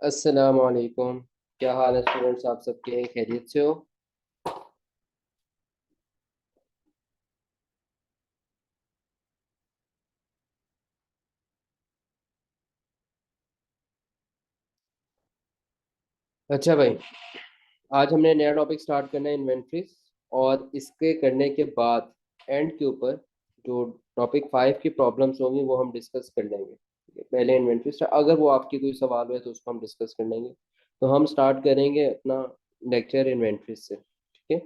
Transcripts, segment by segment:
अस्सलाम वालेकुम। क्या हाल है स्टूडेंट्स, आप सबके खैरियत से हो? अच्छा भाई, आज हमने नया टॉपिक स्टार्ट करना है, इन्वेंट्रीज। और इसके करने के बाद एंड के ऊपर जो टॉपिक 5 की प्रॉब्लम्स होंगी वो हम डिस्कस कर लेंगे। ठीक है? पहले इन्वेंट्रीज, अगर वो आपकी कोई सवाल है तो उसको हम डिस्कस कर लेंगे। तो हम स्टार्ट करेंगे अपना लेक्चर इन्वेंट्रीज से। ठीक है।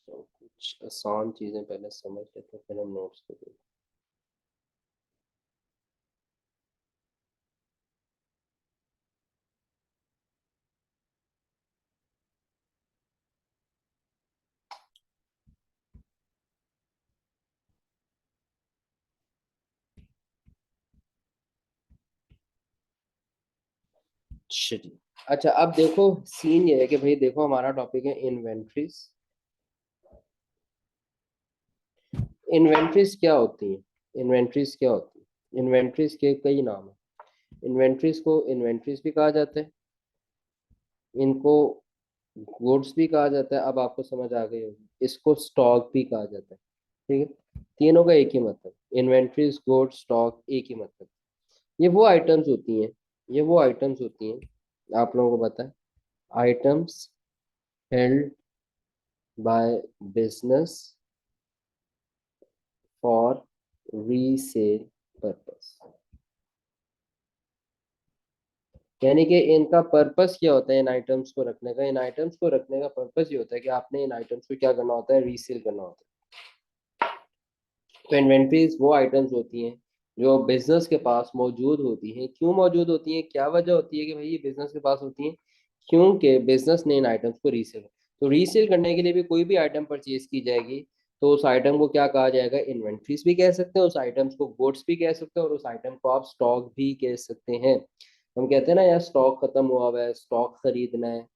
तो कुछ आसान चीज़ें पहले समझ लेते हैं, फिर हम नोट्स करेंगे। चलिए। अच्छा, अब देखो, सीन ये है कि भाई देखो, हमारा टॉपिक है इन्वेंट्रीज। इन्वेंट्रीज क्या होती है? इन्वेंट्रीज क्या होती है? इन्वेंट्रीज के कई नाम है। इन्वेंट्रीज को इन्वेंट्रीज भी कहा जाता है, इनको गुड्स भी कहा जाता है, अब आपको समझ आ गई होगी, इसको स्टॉक भी कहा जाता है। ठीक है। तीनों का एक ही मतलब, इन्वेंट्रीज, गुड्स, स्टॉक, एक ही मतलब। ये वो आइटम्स होती हैं, ये वो आइटम्स होती हैं, आप लोगों को पता है, items held by business for resale purpose. यानी कि इनका पर्पस क्या होता है, इन आइटम्स को रखने का? इन आइटम्स को रखने का पर्पस ये होता है कि आपने इन आइटम्स को क्या करना होता है, रीसेल करना होता है। तो इन्वेंट्रीज वो आइटम्स होती हैं जो बिजनेस के पास मौजूद होती हैं। क्यों मौजूद होती हैं, क्या वजह होती है कि भाई ये बिजनेस के पास होती हैं? क्योंकि बिजनेस ने इन आइटम्स को रीसेल, तो रीसेल करने के लिए भी कोई भी आइटम परचेज की जाएगी तो उस आइटम को क्या कहा जाएगा? इन्वेंट्रीज भी कह सकते हैं, उस आइटम्स को गुड्स भी कह सकते हैं, और उस आइटम को आप स्टॉक भी कह सकते हैं। हम कहते हैं ना यार, स्टॉक खत्म हुआ हुआ है, स्टॉक खरीदना है,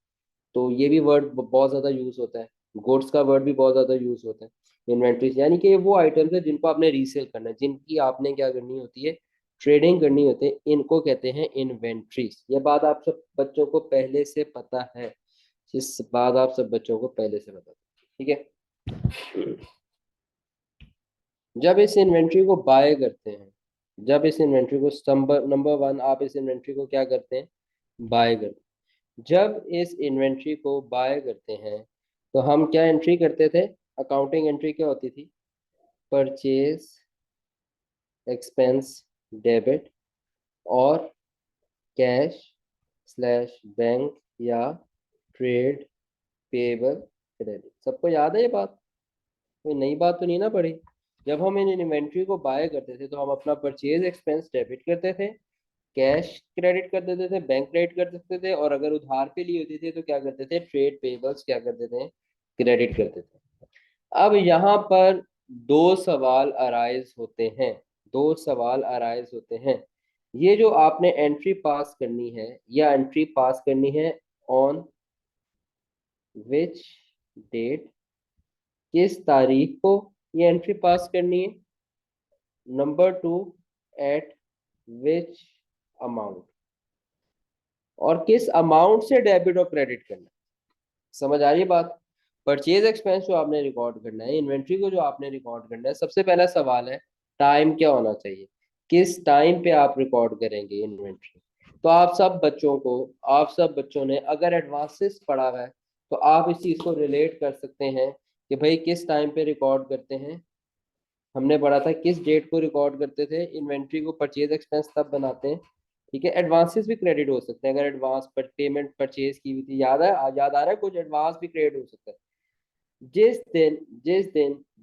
तो ये भी वर्ड बहुत ज्यादा यूज होता है। गुड्स का वर्ड भी बहुत ज्यादा यूज होता है। इन्वेंट्रीज यानी कि ये वो आइटम्स है जिनको आपने रीसेल करना है, जिनकी आपने क्या करनी होती है, ट्रेडिंग करनी होती है, इनको कहते हैं इन्वेंट्रीज। ये बात आप सब बच्चों को पहले से पता है, इस बात आप सब बच्चों को पहले से पता है। ठीक है। जब इस इन्वेंट्री को बाय करते हैं, जब इस इन्वेंट्री को नंबर नंबर वन, आप इस इन्वेंट्री को क्या करते हैं? बाय करते हैं। जब इस इन्वेंट्री को बाय करते हैं तो हम क्या एंट्री करते थे? अकाउंटिंग एंट्री क्या होती थी? परचेज एक्सपेंस डेबिट, और कैश स्लैश बैंक, या ट्रेड पेबल क्रेडिट। सबको याद है ये बात? कोई नई बात तो नहीं ना पड़ी? जब हम इन इन्वेंट्री को बाय करते थे तो हम अपना परचेज एक्सपेंस डेबिट करते थे, कैश क्रेडिट कर देते थे, बैंक क्रेडिट कर देते थे, और अगर उधार पे लिए होते थे तो क्या करते थे? ट्रेड पेबल्स क्या करते थे? क्रेडिट करते थे। अब यहाँ पर दो सवाल अराइज होते हैं, दो सवाल अराइज होते हैं। ये जो आपने एंट्री पास करनी है, या एंट्री पास करनी है ऑन विच डेट, किस तारीख को ये एंट्री पास करनी है? नंबर टू, एट विच अमाउंट, और किस अमाउंट से डेबिट और क्रेडिट करना है। समझ आ रही है बात? परचेज एक्सपेंस जो आपने रिकॉर्ड करना है, इन्वेंट्री को जो आपने रिकॉर्ड करना है, सबसे पहला सवाल है टाइम क्या होना चाहिए? किस टाइम पे आप रिकॉर्ड करेंगे इन्वेंट्री? तो आप सब बच्चों ने अगर एडवांसेस पढ़ा हुआ है तो आप इस चीज को रिलेट कर सकते हैं कि भाई किस टाइम पे रिकॉर्ड करते हैं। हमने पढ़ा था किस डेट को रिकॉर्ड करते थे इन्वेंट्री को, परचेज एक्सपेंस तब बनाते हैं। ठीक है। एडवांसेस भी क्रेडिट हो सकते हैं, अगर एडवांस पर पेमेंट परचेज की हुई थी, याद आ रहा है, कुछ एडवांस भी क्रेडिट हो सकता है। जिस दिन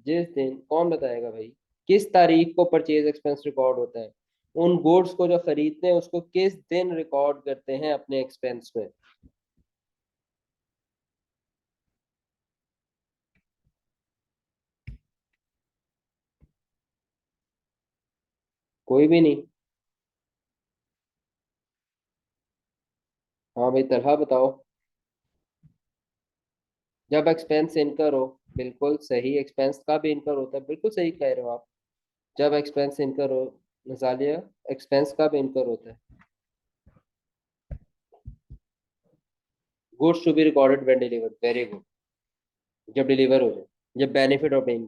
जिस दिन कौन बताएगा भाई, किस तारीख को परचेज एक्सपेंस रिकॉर्ड होता है? उन गुड्स को जो खरीदते हैं उसको किस दिन रिकॉर्ड करते हैं अपने एक्सपेंस में? कोई भी नहीं? हाँ भाई, तरह बताओ। जब एक्सपेंस इनकर हो, बिल्कुल सही, एक्सपेंस का भी इनकर होता है, बिल्कुल सही कह रहे हो आप। जब एक्सपेंस इनकर हो, मिसालिया, एक्सपेंस का भी इनकर होता है। Goods to be recorded when delivered, very good. जब डिलीवर हो जाए, जब benefit of being,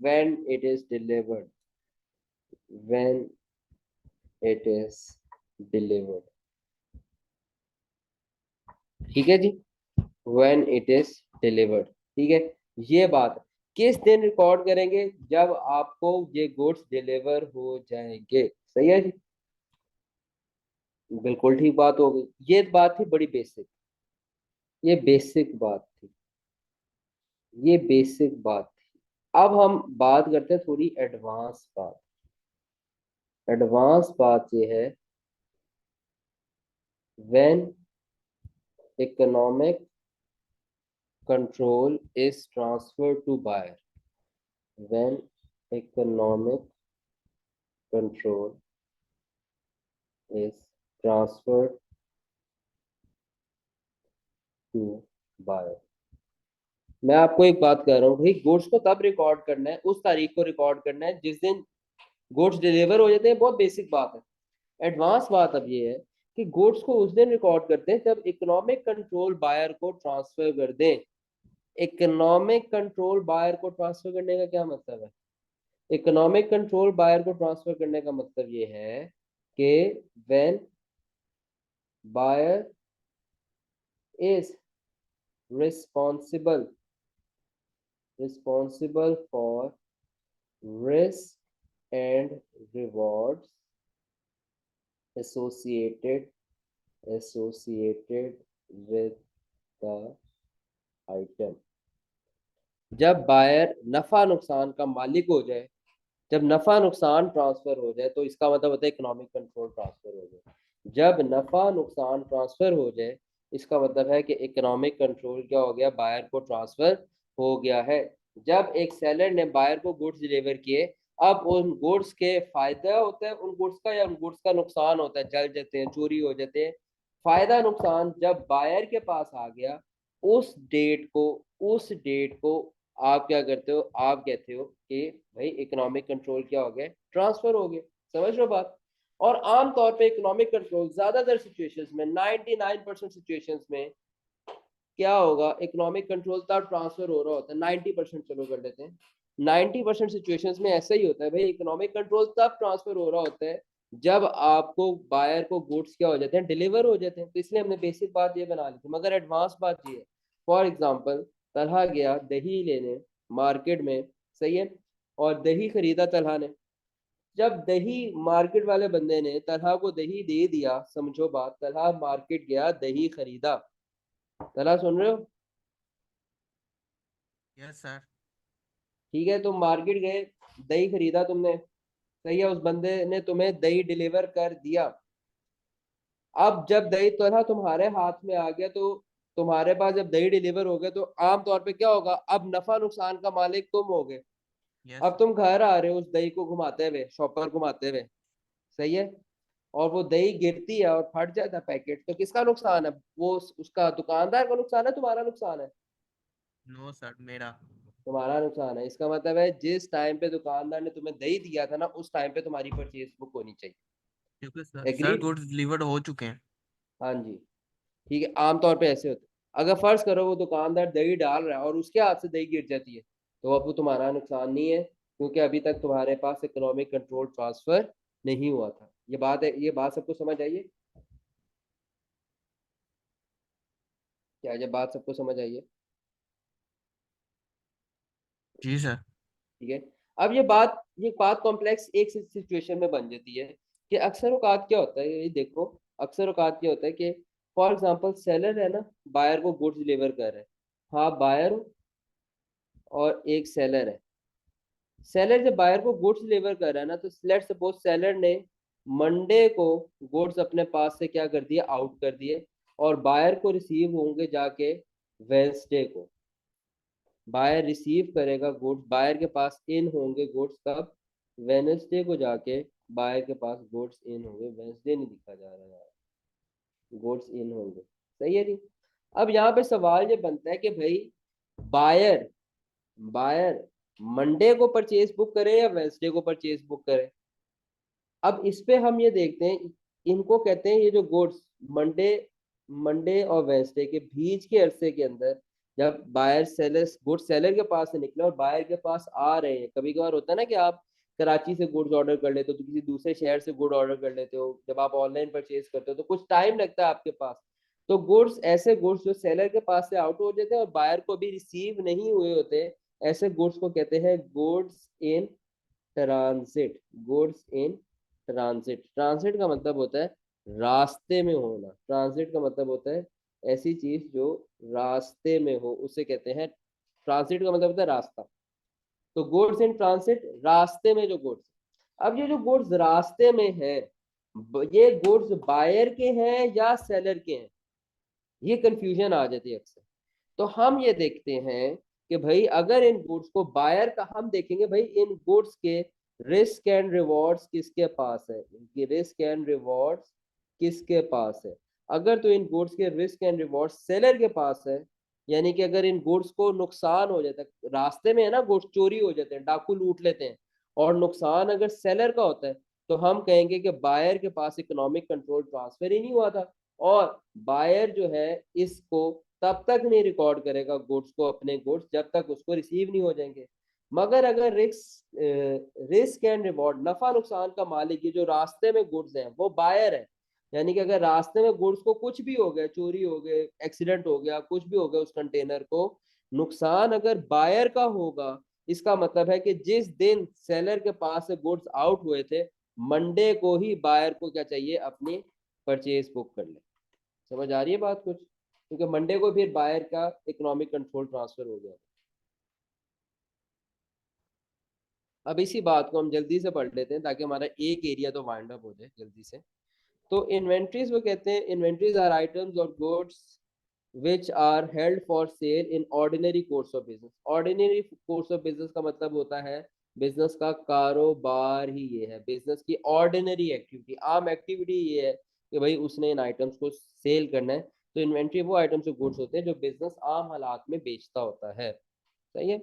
when it is delivered, when it is delivered, ठीक है जी, व्हेन इट इज डिलीवर्ड, ठीक है। ये बात किस दिन रिकॉर्ड करेंगे, जब आपको ये गुड्स डिलीवर हो जाएंगे, सही है जी, बिल्कुल ठीक बात हो गई। ये बात थी बड़ी बेसिक, ये बेसिक बात थी, ये बेसिक बात थी। अब हम बात करते हैं थोड़ी एडवांस बात। एडवांस बात ये है, when economic control is transferred to buyer, when economic control is transferred to buyer. मैं आपको एक बात कह रहा हूँ भाई, गुड्स को तब रिकॉर्ड करना है, उस तारीख को रिकॉर्ड करना है जिस दिन गुड्स डिलीवर हो जाते हैं, बहुत बेसिक बात है। एडवांस बात अब ये है कि गुड्स को उस दिन रिकॉर्ड करते हैं जब इकोनॉमिक कंट्रोल बायर को ट्रांसफर कर दें। इकोनॉमिक कंट्रोल बायर को ट्रांसफर करने का क्या मतलब है? इकोनॉमिक कंट्रोल बायर को ट्रांसफर करने का मतलब ये है कि when buyer is responsible responsible for risk and rewards associated associated with the item। जब बायर नफा नुकसान का मालिक हो जाए, जब नफा नुकसान ट्रांसफर हो जाए, तो इसका मतलब होता है इकोनॉमिक कंट्रोल ट्रांसफर हो जाए। जब नफा नुकसान ट्रांसफर हो जाए, इसका मतलब है कि इकोनॉमिक कंट्रोल क्या हो गया, बायर को ट्रांसफर हो गया है। जब एक सेलर ने बायर को गुड्स डिलीवर किए, अब उन गुड्स के फायदा होता है उन गुड्स का, या उन गुड्स का नुकसान होता है, जल जाते हैं, चोरी हो जाते हैं। फायदा नुकसान जब बायर के पास आ गया, उस डेट को उस डेट को आप क्या करते हो, आप कहते हो कि भाई इकोनॉमिक कंट्रोल क्या हो गया, ट्रांसफर हो गया। समझ रहे हो बात? और आमतौर पे इकोनॉमिक कंट्रोल ज्यादातर सिचुएशंस में, 99% सिचुएशंस में क्या होगा, इकोनॉमिक कंट्रोल तब ट्रांसफर हो रहा होता है, 90% चलो कर लेते हैं, 90% सिचुएशंस में ऐसा ही होता है भाई, इकोनॉमिक कंट्रोल तब ट्रांसफर हो रहा होता है जब आपको बायर को गुड्स क्या हो जाते हैं, डिलीवर हो जाते हैं। तो इसलिए हमने बेसिक बात ये बना ली थी, मगर एडवांस बात ये है, फॉर एग्जाम्पल तलहा गया दही लेने मार्केट में, सही है, और दही खरीदा तलहा ने। जब दही मार्केट वाले बंदे ने तलहा को दही दे दिया, समझो बात, तलहा मार्केट गया, दही खरीदा। तलहा सुन रहे हो? Yes sir. ठीक है, तुम मार्केट गए, दही खरीदा तुमने, सही है, उस बंदे ने तुम्हें दही डिलीवर कर दिया। अब जब दही तलहा तुम्हारे हाथ में आ गया, तो तुम्हारे पास जब दही डिलीवर हो गया, तो आमतौर पे क्या होगा, अब नफा नुकसान का मालिक तुम हो गए। यस अब सर। तुम घर आ रहे हो उस दही को घुमाते हुए, शॉपर घुमाते हुए, सही है, और वो दही गिरती है और फट जाता है पैकेट, तो किसका नुकसान है? वो उसका दुकानदार का नुकसान है, तुम्हारा नुकसान है? नो सर, मेरा। तुम्हारा नुकसान है। इसका मतलब है जिस टाइम पे दुकानदार ने तुम्हें दही दिया था ना, उस टाइम पे तुम्हारी परचेज बुक होनी चाहिए। क्योंकि सर एग्रीड? गुड्स डिलीवर्ड हो चुके हैं। हाँ जी, ठीक है, आमतौर पे ऐसे होते हैं। अगर फर्ज करो वो दुकानदार दही डाल रहा है और उसके हाथ से दही गिर जाती है, तो अब वो तुम्हारा नुकसान नहीं है, क्योंकि अभी तक तुम्हारे पास इकोनॉमिक कंट्रोल ट्रांसफर नहीं हुआ था। ये बात है, ये बात सबको समझ आइए? क्या ये बात सबको समझ आइए? जी सर। ठीक है। अब ये बात कॉम्प्लेक्स एक सिचुएशन में बन जाती है कि अक्सर औकात क्या होता है, ये देखो, अक्सर औकात क्या होता है कि फॉर एग्जांपल सेलर है ना, बायर को गुड्स डिलीवर कर रहा है, हाँ बायर हो और एक सेलर है। सेलर जब बायर को गुड्स डिलीवर कर रहा है ना, तो लेट्स सपोज सेलर ने मंडे को गुड्स अपने पास से क्या कर दिए, आउट कर दिए, और बायर को रिसीव होंगे जाके वेंसडे को। बायर रिसीव करेगा गुड्स, बायर के पास इन होंगे गुड्स कब, वेनेसडे को जाके बायर के पास गुड्स इन होंगे, वेंसडे नहीं दिखा जा रहा है, गुड्स इन होंगे, सही है जी। अब यहाँ पे सवाल ये बनता है कि भाई बायर बायर मंडे को परचेज बुक करे या वेंसडे को परचेज बुक करे। अब इस पे हम ये देखते हैं, इनको कहते हैं ये जो गुड्स मंडे मंडे और वेंसडे के बीच के अरसे के अंदर, जब बायर सेलर गुड्स सेलर के पास से निकले और बायर के पास आ रहे हैं। कभी कभार होता है ना कि आप कराची से गुड्स ऑर्डर कर लेते हो तो किसी दूसरे शहर से गुड ऑर्डर कर लेते हो, जब आप ऑनलाइन परचेज करते हो तो कुछ टाइम लगता है आपके पास। तो गुड्स ऐसे गुड्स जो सेलर के पास से आउट हो जाते हैं और बायर को भी रिसीव नहीं हुए होते, ऐसे गुड्स को कहते हैं goods in transit. Goods in transit. Transit का मतलब होता है रास्ते में होना। ट्रांजिट का मतलब होता है ऐसी चीज जो रास्ते में हो, उसे कहते हैं ट्रांजिट का मतलब होता है रास्ता। तो गुड्स इन ट्रांजिट, रास्ते में जो गुड्स। अब ये जो गुड्स रास्ते में है, ये गुड्स बायर के हैं या सेलर के हैं, ये कंफ्यूजन आ जाती है अक्सर। तो हम ये देखते हैं कि भाई अगर इन गुड्स को बायर का, हम देखेंगे भाई इन गुड्स के रिस्क एंड रिवॉर्ड्स किसके पास है, इनकी रिस्क एंड रिवॉर्ड्स किसके पास है। अगर तो इन गुड्स के रिस्क एंड रिवॉर्ड्स सेलर के पास है, यानी कि अगर इन गुड्स को नुकसान हो जाता है, रास्ते में है ना, गुड्स चोरी हो जाते हैं, डाकू लूट लेते हैं, और नुकसान अगर सेलर का होता है, तो हम कहेंगे कि बायर के पास इकोनॉमिक कंट्रोल ट्रांसफर ही नहीं हुआ था, और बायर जो है इसको तब तक नहीं रिकॉर्ड करेगा गुड्स को, अपने गुड्स, जब तक उसको रिसीव नहीं हो जाएंगे। मगर अगर रिस्क एंड रिवॉर्ड, नफा नुकसान का मालिक, ये जो रास्ते में गुड्स हैं वो बायर है, यानी कि अगर रास्ते में गुड्स को कुछ भी हो गया, चोरी हो गए, एक्सीडेंट हो गया, कुछ भी हो गया, उस कंटेनर को नुकसान अगर बायर का होगा, इसका मतलब है कि जिस दिन सेलर के पास से गुड्स आउट हुए थे, मंडे को ही बायर को क्या चाहिए, अपनी परचेज बुक कर ले। समझ आ रही है बात कुछ, क्योंकि मंडे को फिर बायर का इकोनॉमिक कंट्रोल ट्रांसफर हो गया। अब इसी बात को हम जल्दी से पढ़ लेते हैं ताकि हमारा एक एरिया तो वाइंड अप हो जाए जल्दी से। तो इन्वेंट्रीज वो कहते हैं, इन्वेंट्रीज आर आइटम्स और goods which are held for sale in ordinary course of business. Ordinary course of business का मतलब होता है बिजनेस का कारोबार ही ये है, बिजनेस की ऑर्डिनरी एक्टिविटी, आम एक्टिविटी ये है कि भाई उसने इन आइटम्स को सेल करना है। तो इन्वेंट्री वो आइटम्स और गुड्स होते हैं जो बिजनेस आम हालात में बेचता होता है। सही है।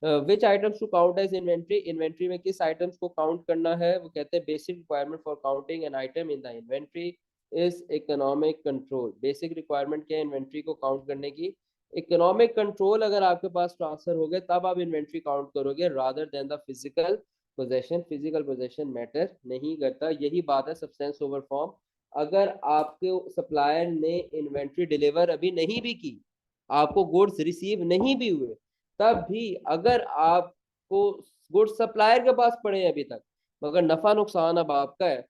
Which items to count as inventory, inventory में किस आइटम्स को काउंट करना है, वो कहते हैं basic requirement for counting an item in the inventory is economic control. Basic requirement क्या है इन्वेंट्री को काउंट करने की, इकोनॉमिक कंट्रोल अगर आपके पास ट्रांसफर हो गया तब आप इन्वेंट्री काउंट करोगे, rather than the physical possession. Physical possession matter नहीं करता, यही बात है सब्सटेंस ओवर फॉर्म। अगर आपके सप्लायर ने इन्वेंट्री डिलीवर अभी नहीं भी की, आपको गुड्स रिसीव नहीं भी हुए, तब भी अगर आपको गुड्स सप्लायर के पास पड़े हैं अभी तक, मगर नफा नुकसान अब आपका है,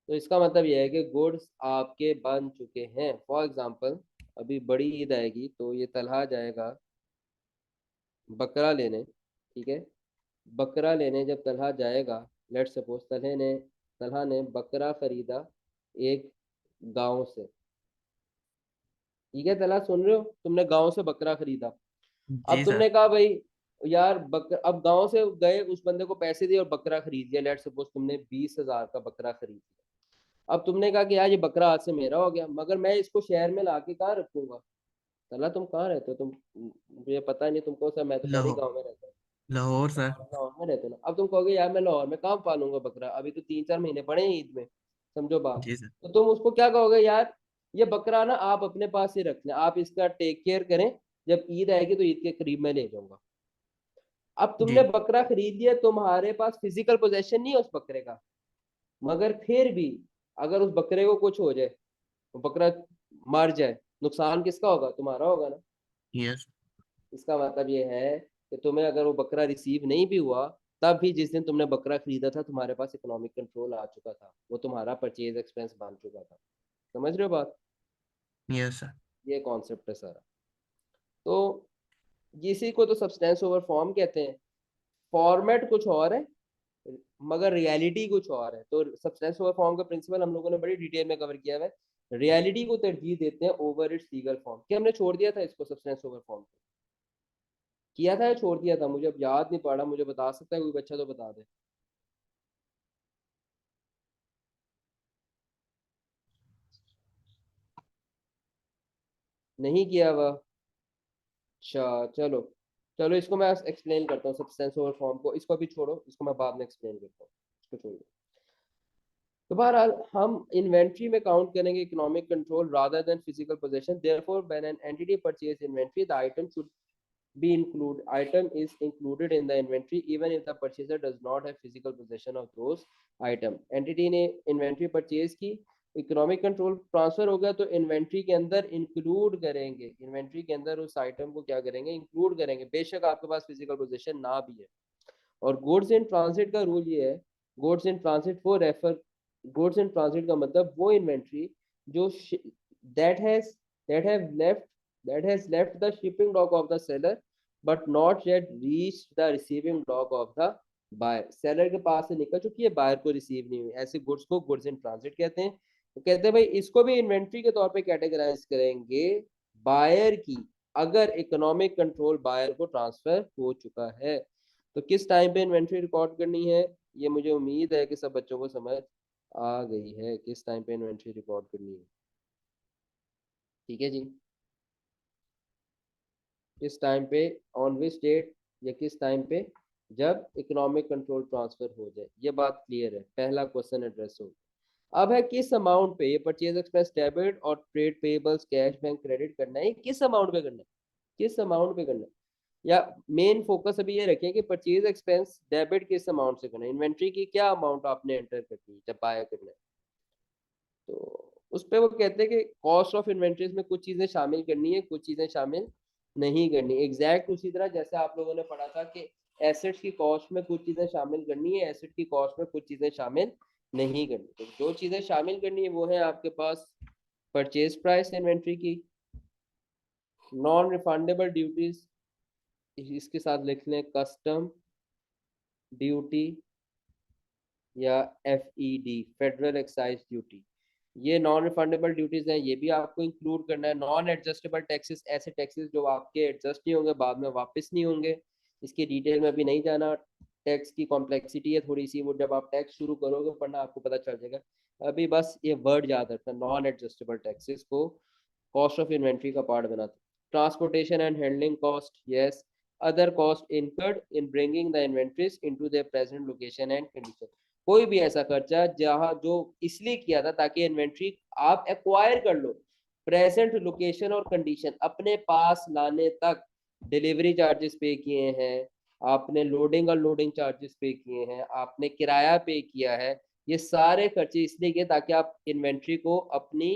तो इसका मतलब यह है कि गुड्स आपके बन चुके हैं। फॉर एग्जांपल अभी बड़ी ईद आएगी तो ये तलहा जाएगा बकरा लेने, ठीक है। बकरा लेने जब तलहा जाएगा, लेट सपोज तलहा ने बकरा खरीदा एक गांव से, ठीक है। तलहा सुन रहे हो, तुमने गांव से बकरा खरीदा। अब जी सर। तुमने कहा भाई यार अब गांव से गए, उस बंदे को पैसे दिए और बकरा खरीद लिया, लेट सपोज तुमने 20,000 का बकरा खरीद लिया। अब तुमने कहा कि यार ये बकरा आज से मेरा हो गया, मगर मैं इसको शहर में लाके कहाँ रखूंगा। चला तुम कहाँ रहते हो तुम, मुझे पता नहीं तुमको सर, मैं तो पहले ही लाहौर। गाँव में रहता हूँ। लाहौर सर। आप लाहौर में रहते हो ना, अब तुम कहोगे यार मैं लाहौर में कहाँ पालूंगा बकरा, अभी तो 3-4 महीने पड़े हैं ईद में, समझो बात। जी सर। तो तुम उसको क्या कहोगे, यार ये बकरा ना आप अपने पास ही रख लें, आप इसका टेक केयर करें, जब ईद आएगी तो ईद के करीब मैं ले जाऊंगा। अब तुमने जी। बकरा खरीद लिया, तुम्हारे पास फिजिकल पोजेशन नहीं है उस बकरे का, मगर फिर भी अगर उस बकरे को कुछ हो जाए, वो बकरा मर जाए, नुकसान किसका होगा, तुम्हारा होगा ना। यस। इसका मतलब ये है कि तुम्हें अगर वो बकरा रिसीव नहीं भी हुआ, तब भी जिस दिन तुमने बकरा खरीदा था तुम्हारे पास इकोनॉमिक कंट्रोल आ चुका था, वो तुम्हारा परचेज एक्सपेंस बन चुका था। समझ रहे हो बात, यस सर। ये कॉन्सेप्ट है सारा। तो इसी को तो सब्सटेंस ओवर फॉर्म कहते हैं। फॉर्मेट कुछ और है मगर रियलिटी कुछ और है। तो सब्सटेंस ओवर फॉर्म का प्रिंसिपल हम लोगों ने बड़ी डिटेल में कवर किया है। रियलिटी को तरजीह देते हैं ओवर इट्स लीगल फॉर्म। क्या हमने छोड़ दिया था इसको, सब्सटेंस ओवर फॉर्म किया था या छोड़ दिया था, मुझे अब याद नहीं पड़ा, मुझे बता सकता है कोई बच्चा तो बता दे। नहीं किया हुआ। अच्छा चलो, चलो इसको मैं एक्सप्लेन करता हूँ, सब्सटेंस ओवर फॉर्म को, इसको अभी छोड़ो, इसको मैं बाद में एक्सप्लेन करता हूँ, इसको छोड़ो। तो बहरहाल हम इन्वेंट्री में काउंट करेंगे economic control rather than physical position, therefore when an entity purchase inventory the item should be include item is included in the inventory even if the purchaser does not have physical possession of those item। Entity ने inventory purchase की, economic control transfer हो गया, तो inventory के अंदर include करेंगे, inventory के अंदर उस आइटम को क्या करेंगे, इंक्लूड करेंगे, बेशक आपके पास फिजिकल पोजीशन ना भी है। और गुड्स इन ट्रांसिट का रूल ये है, गुड्स इन ट्रांसिट वो रेफर, गुड्स इन ट्रांसिट का मतलब वो इन्वेंट्री जो that has that have left that has left the shipping dock of the seller but not yet reach the receiving dock of the buyer. Seller के पास से निकल चुकी है, बायर को रिसीव नहीं हुई, ऐसे गुड्स को गुड्स इन ट्रांसिट कहते हैं। तो कहते हैं भाई इसको भी इन्वेंट्री के तौर पे कैटेगराइज करेंगे बायर की, अगर इकोनॉमिक कंट्रोल बायर को ट्रांसफर हो चुका है। तो किस टाइम पे इन्वेंट्री रिकॉर्ड करनी है, ये मुझे उम्मीद है कि सब बच्चों को समझ आ गई है, किस टाइम पे इन्वेंट्री रिकॉर्ड करनी है। ठीक है जी, किस टाइम पे, ऑन विच डेट, या किस टाइम पे, जब इकोनॉमिक कंट्रोल ट्रांसफर हो जाए, ये बात क्लियर है, पहला क्वेश्चन एड्रेस हो। अब है किस अमाउंट पे ये परचेज एक्सपेंस डेबिट और trade payables cash bank credit करना है, किस अमाउंट पे करना है, किस अमाउंट पे करना है, या मेन फोकस अभी ये रखें कि परचेज एक्सपेंस डेबिट किस अमाउंट से करना है, इन्वेंट्री की क्या अमाउंट आपने एंटर करनी है जब बाय करना है। तो उस पर वो कहते हैं कि कॉस्ट ऑफ इन्वेंट्रीज में कुछ चीज़ें शामिल करनी है, कुछ चीज़ें शामिल नहीं करनी, एग्जैक्ट उसी तरह जैसे आप लोगों ने पढ़ा था कि एसेट्स की कॉस्ट में कुछ चीज़ें शामिल करनी है, एसेट की कॉस्ट में कुछ चीज़ें शामिल नहीं करनी। तो जो चीज़ें शामिल करनी है वो है आपके पास परचेज प्राइस इन्वेंट्री की, नॉन रिफंडेबल ड्यूटीज, इसके साथ लिख लें कस्टम ड्यूटी या FED फेडरल एक्साइज ड्यूटी, ये नॉन रिफंडेबल ड्यूटीज हैं, ये भी आपको इंक्लूड करना है। नॉन एडजस्टेबल टैक्सेस, ऐसे टैक्सेस जो आपके एडजस्ट नहीं होंगे, बाद में वापस नहीं होंगे, इसकी डिटेल में अभी नहीं जाना, टैक्स की कॉम्प्लेक्सिटी है थोड़ी सी, वो जब आप टैक्स शुरू करोगे पढ़ना आपको पता चल जाएगा, अभी बस ये वर्ड याद रखना, नॉन एडजस्टेबल टैक्सेस को कॉस्ट ऑफ इन्वेंट्री का पार्ट बनाते। Transportation and handling cost, yes, other cost incurred in bringing the inventories into their present location and condition। कोई भी ऐसा खर्चा जहां जो इसलिए किया था ताकि इन्वेंट्री आप एक्वायर कर लो, प्रेजेंट लोकेशन और कंडीशन अपने पास लाने तक, डिलीवरी चार्जेस पे किए हैं आपने, लोडिंग और लोडिंग चार्जेस पे किए हैं आपने, किराया पे किया है, ये सारे खर्चे इसलिए किए ताकि आप इन्वेंट्री को अपनी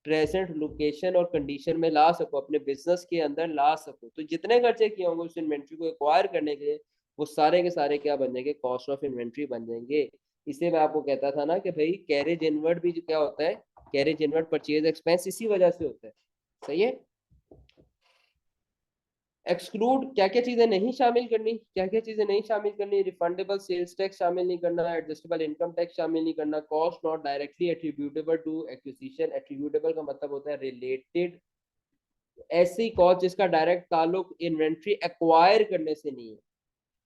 प्रेजेंट लोकेशन और कंडीशन में ला सको, अपने बिजनेस के अंदर ला सको। तो जितने खर्चे किए होंगे उस इन्वेंट्री को एक्वायर करने के लिए, वो सारे के सारे क्या बन जाएंगे, कॉस्ट ऑफ इन्वेंट्री बन जाएंगे। इसे मैं आपको कहता था ना कि भाई कैरेज इनवर्ड भी क्या होता है, कैरेज इनवर्ड परचेज एक्सपेंस इसी वजह से होता है। सही है। एक्सक्लूड, क्या क्या चीजें नहीं शामिल करनी, क्या क्या चीजें नहीं शामिल करनी, रिफंडेबल सेल्स टैक्स शामिल नहीं करना, एडजस्टेबल इनकम टैक्स शामिल नहीं करना, cost not directly attributable to acquisition, attributable का मतलब होता है रिलेटेड, ऐसी कॉस्ट जिसका डायरेक्ट ताल्लुक इन्वेंट्री एक्वायर करने से नहीं है,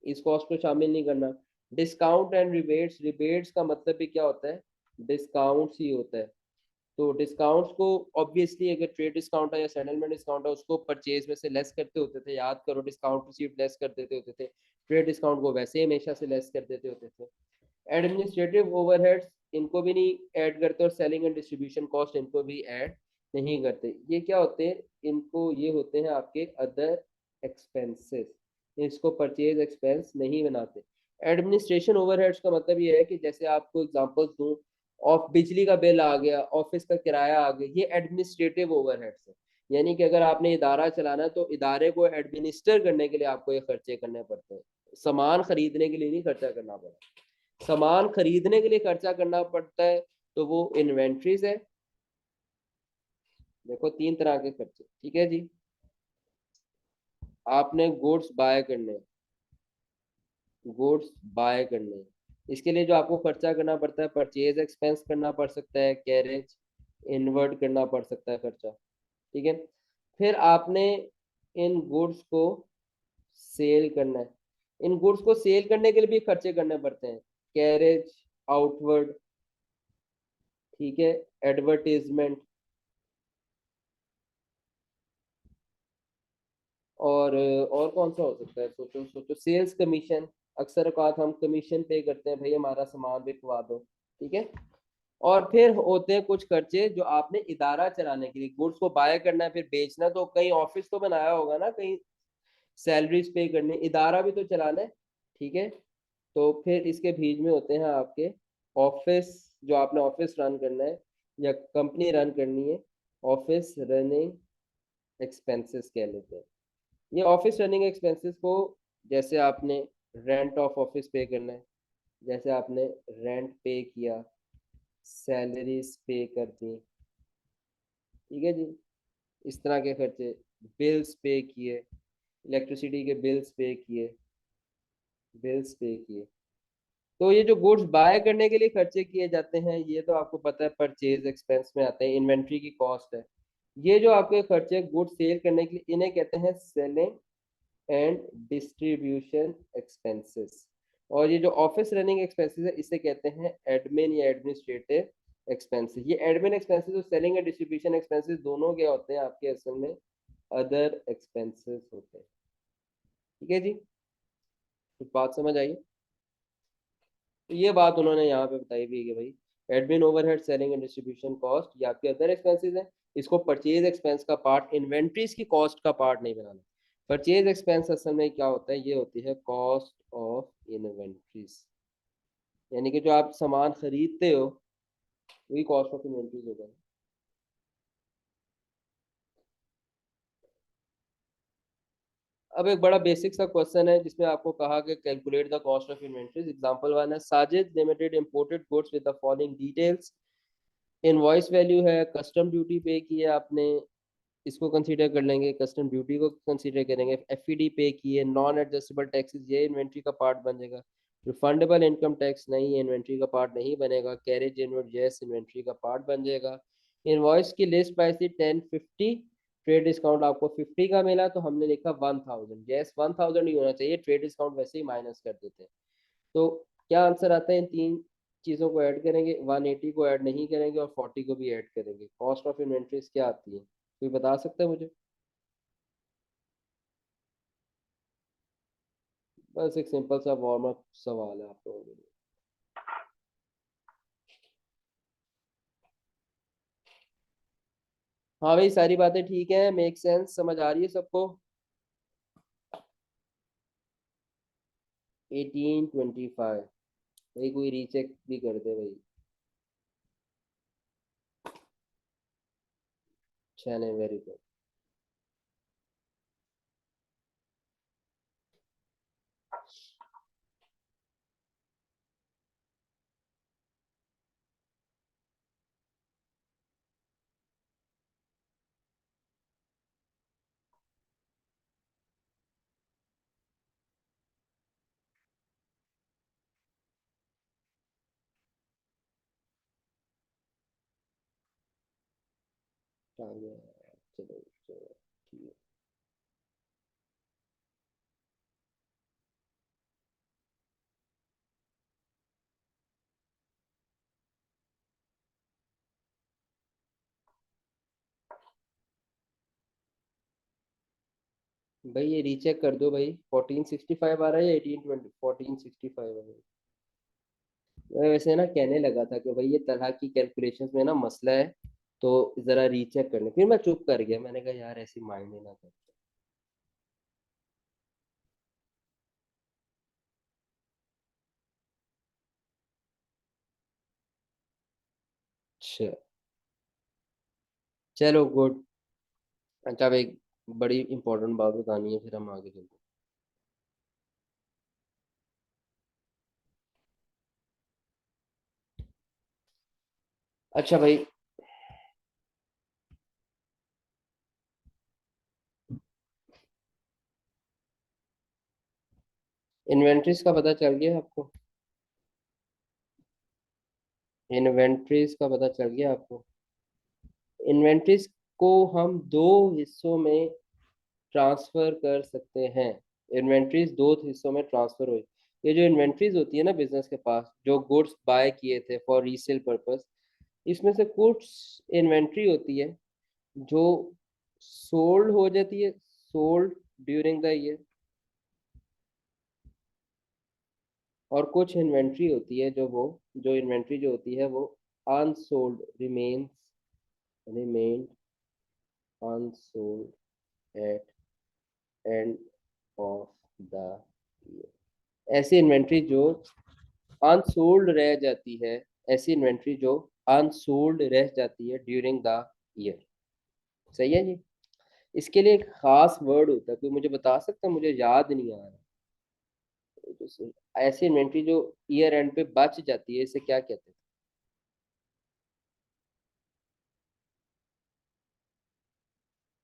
इस कॉस्ट को शामिल नहीं करना। डिस्काउंट एंड रिबेट्स, रिबेट्स का मतलब भी क्या होता है, डिस्काउंट्स ही होता है। तो डिस्काउंट्स को ऑब्वियसली अगर ट्रेड डिस्काउंट है या सेटलमेंट डिस्काउंट है उसको परचेज में से लेस करते होते थे, याद करो डिस्काउंट रिसीव्ड लेस कर देते होते थे, ट्रेड डिस्काउंट को वैसे ही हमेशा से लेस कर देते होते थे। एडमिनिस्ट्रेटिव ओवरहेड्स, इनको भी नहीं ऐड करते, और सेलिंग एंड डिस्ट्रीब्यूशन कॉस्ट इनको भी ऐड नहीं करते। ये क्या होते हैं, इनको ये होते हैं आपके अदर एक्सपेंसेस, इसको परचेज एक्सपेंस नहीं बनाते। एडमिनिस्ट्रेशन ओवरहेड्स का मतलब ये है कि जैसे आपको एग्जांपल्स दूं, ऑफ बिजली का बिल आ गया, ऑफिस का किराया आ गया, ये एडमिनिस्ट्रेटिव ओवरहेड्स है, यानी कि अगर आपने इदारा चलाना है तो इदारे को एडमिनिस्टर करने के लिए आपको ये खर्चे करने पड़ते हैं, सामान खरीदने के लिए नहीं खर्चा करना पड़ता। सामान खरीदने के लिए खर्चा करना पड़ता है तो वो इन्वेंट्रीज है। देखो तीन तरह के खर्चे, ठीक है जी। आपने गुड्स बाय करने हैं, गुड्स बाय करने हैं, इसके लिए जो आपको खर्चा करना पड़ता है, परचेज एक्सपेंस करना पड़ सकता है, कैरेज इनवर्ट करना पड़ सकता है खर्चा, ठीक है। फिर आपने इन गुड्स को सेल करना है, इन गुड्स को सेल करने के लिए भी खर्चे करने पड़ते हैं, कैरेज आउटवर्ड, ठीक है, एडवर्टीजमेंट, और कौन सा हो सकता है, सोचो सोचो। सेल्स कमीशन, अक्सर औकात हम कमीशन पे करते हैं, भाई हमारा सामान बिकवा दो, ठीक है। और फिर होते हैं कुछ खर्चे जो आपने इदारा चलाने के लिए, गुड्स को बाय करना है फिर बेचना, तो कहीं ऑफिस तो बनाया होगा ना, कहीं सैलरीज पे करनी, इदारा भी तो चलाना है, ठीक है। तो फिर इसके बीच में होते हैं आपके ऑफिस, जो आपने ऑफिस रन करना है या कंपनी रन करनी है, ऑफिस रनिंग एक्सपेंसेस कह लेते हैं। ये ऑफिस रनिंग एक्सपेंसेस को, जैसे आपने रेंट ऑफ ऑफिस पे करना है, जैसे आपने रेंट पे किया, सैलरीज पे कर दी, ठीक है जी, इस तरह के खर्चे, बिल्स पे किए, इलेक्ट्रिसिटी के बिल्स पे किए। तो ये जो गुड्स बाय करने के लिए खर्चे किए जाते हैं, ये तो आपको पता है परचेज एक्सपेंस में आते हैं, इन्वेंट्री की कॉस्ट है। ये जो आपके खर्चे गुड्स सेल करने के लिए, इन्हें कहते हैं सेलिंग एंड डिस्ट्रीब्यूशन एक्सपेंसेस। और ये जो ऑफिस रनिंग एक्सपेंसेस है, इसे कहते हैं एडमिन या एडमिनिस्ट्रेटिव एक्सपेंसेस। ये एडमिन एक्सपेंसेस और सेलिंग एंड डिस्ट्रीब्यूशन एक्सपेंसेस दोनों क्या होते हैं आपके असल में, अदर एक्सपेंसेस होते हैं, ठीक है जी। कुछ बात समझ आई? तो ये बात उन्होंने यहाँ पे बताई भी है कि भाई admin overhead, selling and distribution cost ये आपके अदर एक्सपेंसेस हैं। इसको परचेज एक्सपेंस का पार्ट, इन्वेंट्रीज की कॉस्ट का पार्ट नहीं बनाना। परचेज एक्सपेंस असल में क्या होता है, ये होती है कॉस्ट ऑफ इन्वेंट्रीज, यानी कि जो आप सामान खरीदते हो वही कॉस्ट ऑफ इन्वेंट्रीज होगा। अब एक बड़ा बेसिक सा क्वेश्चन है जिसमें आपको कहा कि calculate the cost of inventories. Example one है, Sajid limited imported goods with the following details. Invoice value है, कस्टम ड्यूटी पे की है आपने, इसको कंसीडर कर लेंगे, कस्टम ड्यूटी को कंसीडर करेंगे, एफईडी पे की है, नॉन एडजस्टेबल टैक्सेस ये इन्वेंट्री का पार्ट बन जाएगा। रिफंडेबल इनकम टैक्स नहीं, ये इन्वेंट्री का पार्ट नहीं बनेगा। कैरेज इनवर्ड यस, इन्वेंट्री का पार्ट बन जाएगा। इनवॉइस की लिस्ट प्राइस थी 1050, ट्रेड डिस्काउंट आपको 50 का मिला तो हमने लिखा 1000, यस 1000 ही होना चाहिए, ट्रेड डिस्काउंट वैसे ही माइनस कर देते हैं। तो क्या आंसर आता है, इन तीन चीज़ों को ऐड करेंगे, 180 को ऐड नहीं करेंगे और 40 को भी ऐड करेंगे, कॉस्ट ऑफ इन्वेंट्रीज क्या आती है, कोई बता सकता है मुझे? बस एक सिंपल सा वार्म अप सवाल है आप लोगों के लिए। हाँ भाई, सारी बातें ठीक है, मेक सेंस, समझ आ रही है सबको? 1825, भाई कोई रीचेक भी कर दे भाई। अच्छा नहीं, वेरी गुड। चलो चलो चलो, ठीक है। भाई ये रीचेक कर दो भाई, 1465 आ रहा है या 1820, 1465 आ रहा है। मैं वैसे ना कहने लगा था कि भाई ये तरह की कैलकुलेशंस में ना मसला है, तो जरा रीचेक कर ले, फिर मैं चुप कर गया, मैंने कहा यार ऐसी माइंड ही ना कर। अच्छा, चलो गुड। अच्छा, अब एक बड़ी इंपॉर्टेंट बात बतानी है, फिर हम आगे चलते हैं। अच्छा भाई, इन्वेंट्रीज का पता चल गया आपको? इन्वेंट्रीज का पता चल गया आपको? इन्वेंट्रीज को हम दो हिस्सों में ट्रांसफर कर सकते हैं। इन्वेंट्रीज दो हिस्सों में ट्रांसफर हुई। ये जो इन्वेंट्रीज होती है ना बिजनेस के पास, जो गुड्स बाय किए थे फॉर रीसेल पर्पस, इसमें से कुछ इन्वेंट्री होती है जो सोल्ड हो जाती है, सोल्ड ड्यूरिंग द ईयर, और कुछ इन्वेंट्री होती है जो इन्वेंट्री जो होती है वो unsold remain unsold at end of the year. ऐसी इन्वेंट्री जो अनसोल्ड रह जाती है, ऐसी इन्वेंट्री जो अनसोल्ड रह जाती है ड्यूरिंग द ईयर। सही है जी। इसके लिए एक खास वर्ड होता है, कोई मुझे बता सकता है? मुझे याद नहीं आ रहा। ऐसी इन्वेंट्री जो ईयर एंड पे बच जाती है, इसे क्या कहते हैं?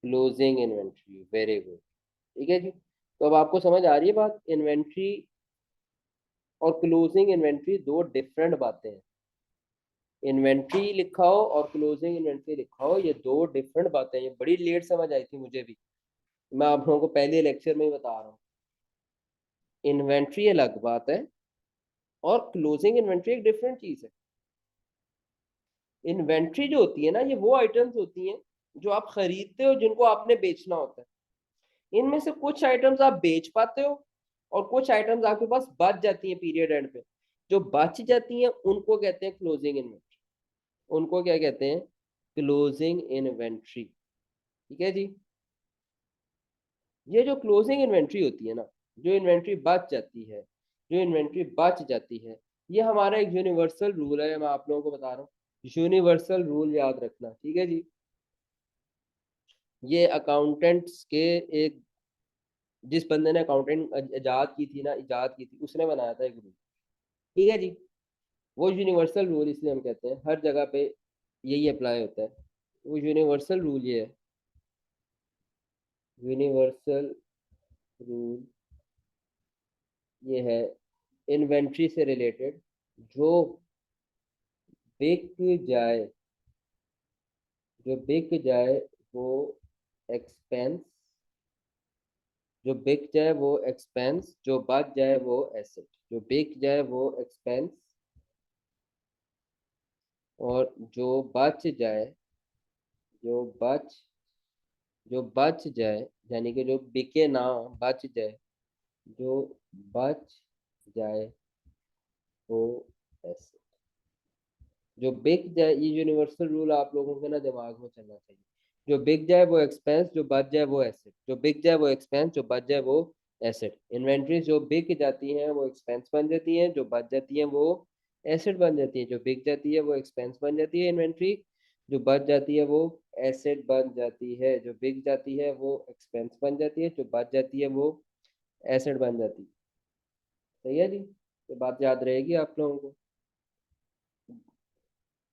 Closing inventory. Very good. ठीक है जी। तो अब आपको समझ आ रही है बात? इन्वेंट्री और क्लोजिंग इन्वेंट्री दो डिफरेंट बातें हैं। इन्वेंट्री लिखा हो और क्लोजिंग इन्वेंट्री लिखा हो, ये दो डिफरेंट बातें हैं। ये बड़ी लेट समझ आई थी मुझे भी, मैं आप लोगों को पहले लेक्चर में ही बता रहा हूँ। इन्वेंट्री अलग बात है और क्लोजिंग इन्वेंट्री एक डिफरेंट चीज है। इन्वेंट्री जो होती है ना, ये वो आइटम्स होती हैं जो आप खरीदते हो, जिनको आपने बेचना होता है। इनमें से कुछ आइटम्स आप बेच पाते हो और कुछ आइटम्स आपके पास बच जाती हैं पीरियड एंड पे। जो बच जाती हैं उनको कहते हैं क्लोजिंग इन्वेंट्री। उनको क्या कहते हैं? Closing inventory. ठीक है जी। ये जो क्लोजिंग इन्वेंट्री होती है ना, जो इन्वेंट्री बच जाती है, जो इन्वेंट्री बच जाती है, ये हमारा एक यूनिवर्सल रूल है। मैं आप लोगों को बता रहा हूँ, यूनिवर्सल रूल याद रखना। ठीक है जी। ये अकाउंटेंट्स के एक, जिस बंदे ने अकाउंटेंट इजाद की थी, उसने बनाया था एक रूल। ठीक है जी। वो यूनिवर्सल रूल इसलिए हम कहते हैं, हर जगह पे यही अप्लाई होता है। वो यूनिवर्सल रूल ये है, यूनिवर्सल रूल ये है इन्वेंट्री से रिलेटेड, जो बिक जाए, जो बिक जाए वो एक्सपेंस, जो बिक जाए वो एक्सपेंस, जो बच जाए वो एसेट। जो बिक जाए वो एक्सपेंस, और जो बच जो बच जाए, यानी कि जो बिके ना, बच जाए, जो बच जाए वो एसेट। जो बिक जाए, ये यूनिवर्सल रूल आप लोगों के ना दिमाग में चलना चाहिए। जो बिक जाए वो एक्सपेंस, जो बच जाए वो एसेट। जो बिक जाए वो एक्सपेंस, जो बच जाए वो एसेट। इन्वेंट्री जो बिक जाती हैं वो एक्सपेंस बन जाती हैं, जो बच जाती हैं वो एसेट बन जाती है। जो बिक जाती है वो एक्सपेंस बन जाती है इन्वेंट्री, जो बच जाती है वो एसेट बन जाती है। जो बिक जाती है वो एक्सपेंस बन जाती है, जो बच जाती है वो एसेट बन जाती है। सही है जी। ये बात याद रहेगी आप लोगों को,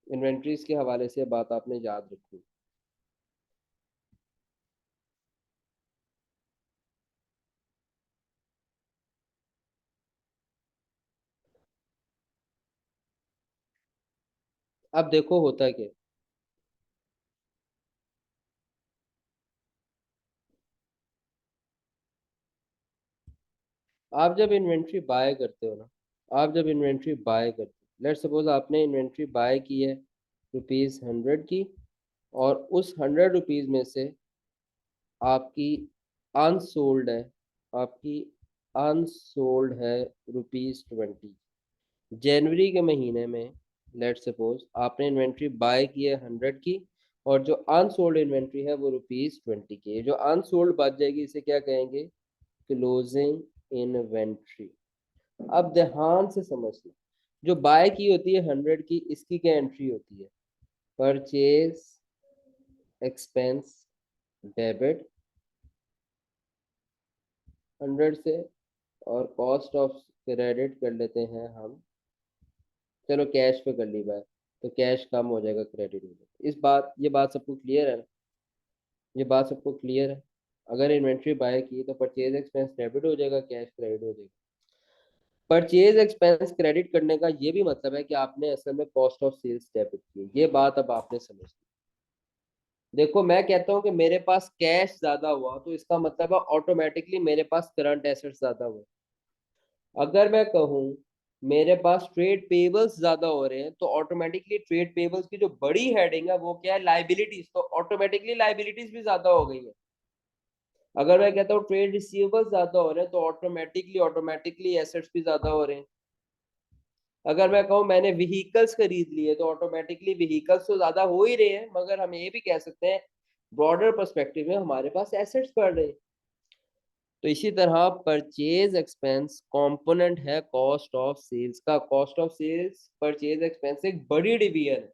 इन्वेंट्रीज के हवाले से बात आपने याद रखनी। अब देखो होता क्या, आप जब इन्वेंट्री बाय करते हो ना, आप जब इन्वेंट्री बाय करते हो, लेट सपोज आपने इन्वेंट्री बाय की है ₹100 की, और उस ₹100 में से आपकी अनसोल्ड है, आपकी अनसोल्ड है ₹20। जनवरी के महीने में लेट सपोज आपने इन्वेंट्री बाय की है 100 की, और जो अनसोल्ड इन्वेंट्री है वो ₹20 की है। जो अनसोल्ड बच जाएगी इसे क्या कहेंगे? Closing inventory. अब ध्यान से समझना, जो बाय की होती है 100 की, इसकी क्या एंट्री होती है? परचेज एक्सपेंस डेबिट 100 से, और कॉस्ट ऑफ क्रेडिट कर लेते हैं हम, चलो कैश पे कर ली बाय, तो कैश कम हो जाएगा, क्रेडिट हो जाएगा। ये बात सबको क्लियर है? ये बात सबको क्लियर है? अगर इन्वेंट्री बाय की तो परचेज एक्सपेंस डेबिट हो जाएगा, कैश क्रेडिट हो जाएगा। परचेज एक्सपेंस क्रेडिट करने का ये भी मतलब है कि आपने असल में कॉस्ट ऑफ सेल्स डेबिट की। ये बात अब आपने समझ ली। देखो, मैं कहता हूँ कि मेरे पास कैश ज्यादा हुआ तो इसका मतलब है ऑटोमेटिकली मेरे पास करंट एसेट्स ज्यादा हुए। अगर मैं कहूँ मेरे पास ट्रेड पेबल्स ज्यादा हो रहे हैं, तो ऑटोमेटिकली ट्रेड पेबल्स की जो बड़ी हेडिंग है वो क्या है? लाइबिलिटीज। तो ऑटोमेटिकली लाइबिलिटीज भी ज्यादा हो गई है। अगर मैं कहता हूँ ट्रेड रिसीवेबल्स ज्यादा हो रहे हैं तो ऑटोमेटिकली एसेट्स भी ज्यादा हो रहे हैं। अगर मैं कहूँ मैंने व्हीकल्स खरीद लिए तो ऑटोमेटिकली व्हीकल्स तो ज्यादा हो ही रहे हैं, मगर हम ये भी कह सकते हैं ब्रॉडर पर्सपेक्टिव में हमारे पास एसेट्स बढ़ रहे हैं। तो इसी तरह परचेज एक्सपेंस कंपोनेंट है कॉस्ट ऑफ सेल्स का। Cost of sales purchase expense एक बड़ी डिवीजन है।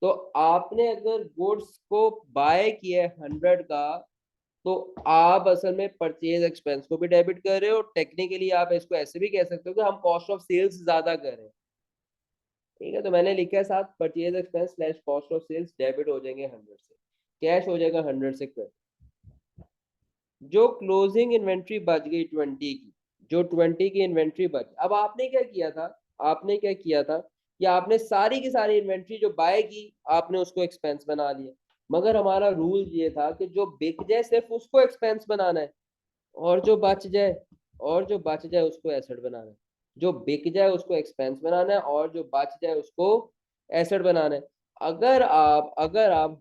तो आपने अगर गुड्स को बाय किया है 100 का, तो आप असल में परचेज एक्सपेंस को भी डेबिट कर रहे हो। टेक्निकली आप इसको ऐसे भी कह सकते हो कि हम कॉस्ट ऑफ सेल्स ज्यादा कर रहे हैं। ठीक है, तो मैंने लिखा है साथ purchase expense slash cost of sales debit हो जाएंगे 100 से, कैश हो जाएगा 100 से क्रेडिट। जो क्लोजिंग इन्वेंट्री बच गई 20 की, जो 20 की इन्वेंट्री बच, अब आपने क्या किया था, आपने क्या किया था कि आपने सारी की सारी इन्वेंट्री जो बाय की आपने उसको एक्सपेंस बना लिया। मगर हमारा रूल ये था कि जो बिक जाए सिर्फ उसको एक्सपेंस बनाना है, और जो बच जाए, और जो बच जाए उसको एसेट बनाना है। जो बिक जाए उसको एक्सपेंस बनाना है और जो बच जाए उसको एसेट बनाना है। अगर आप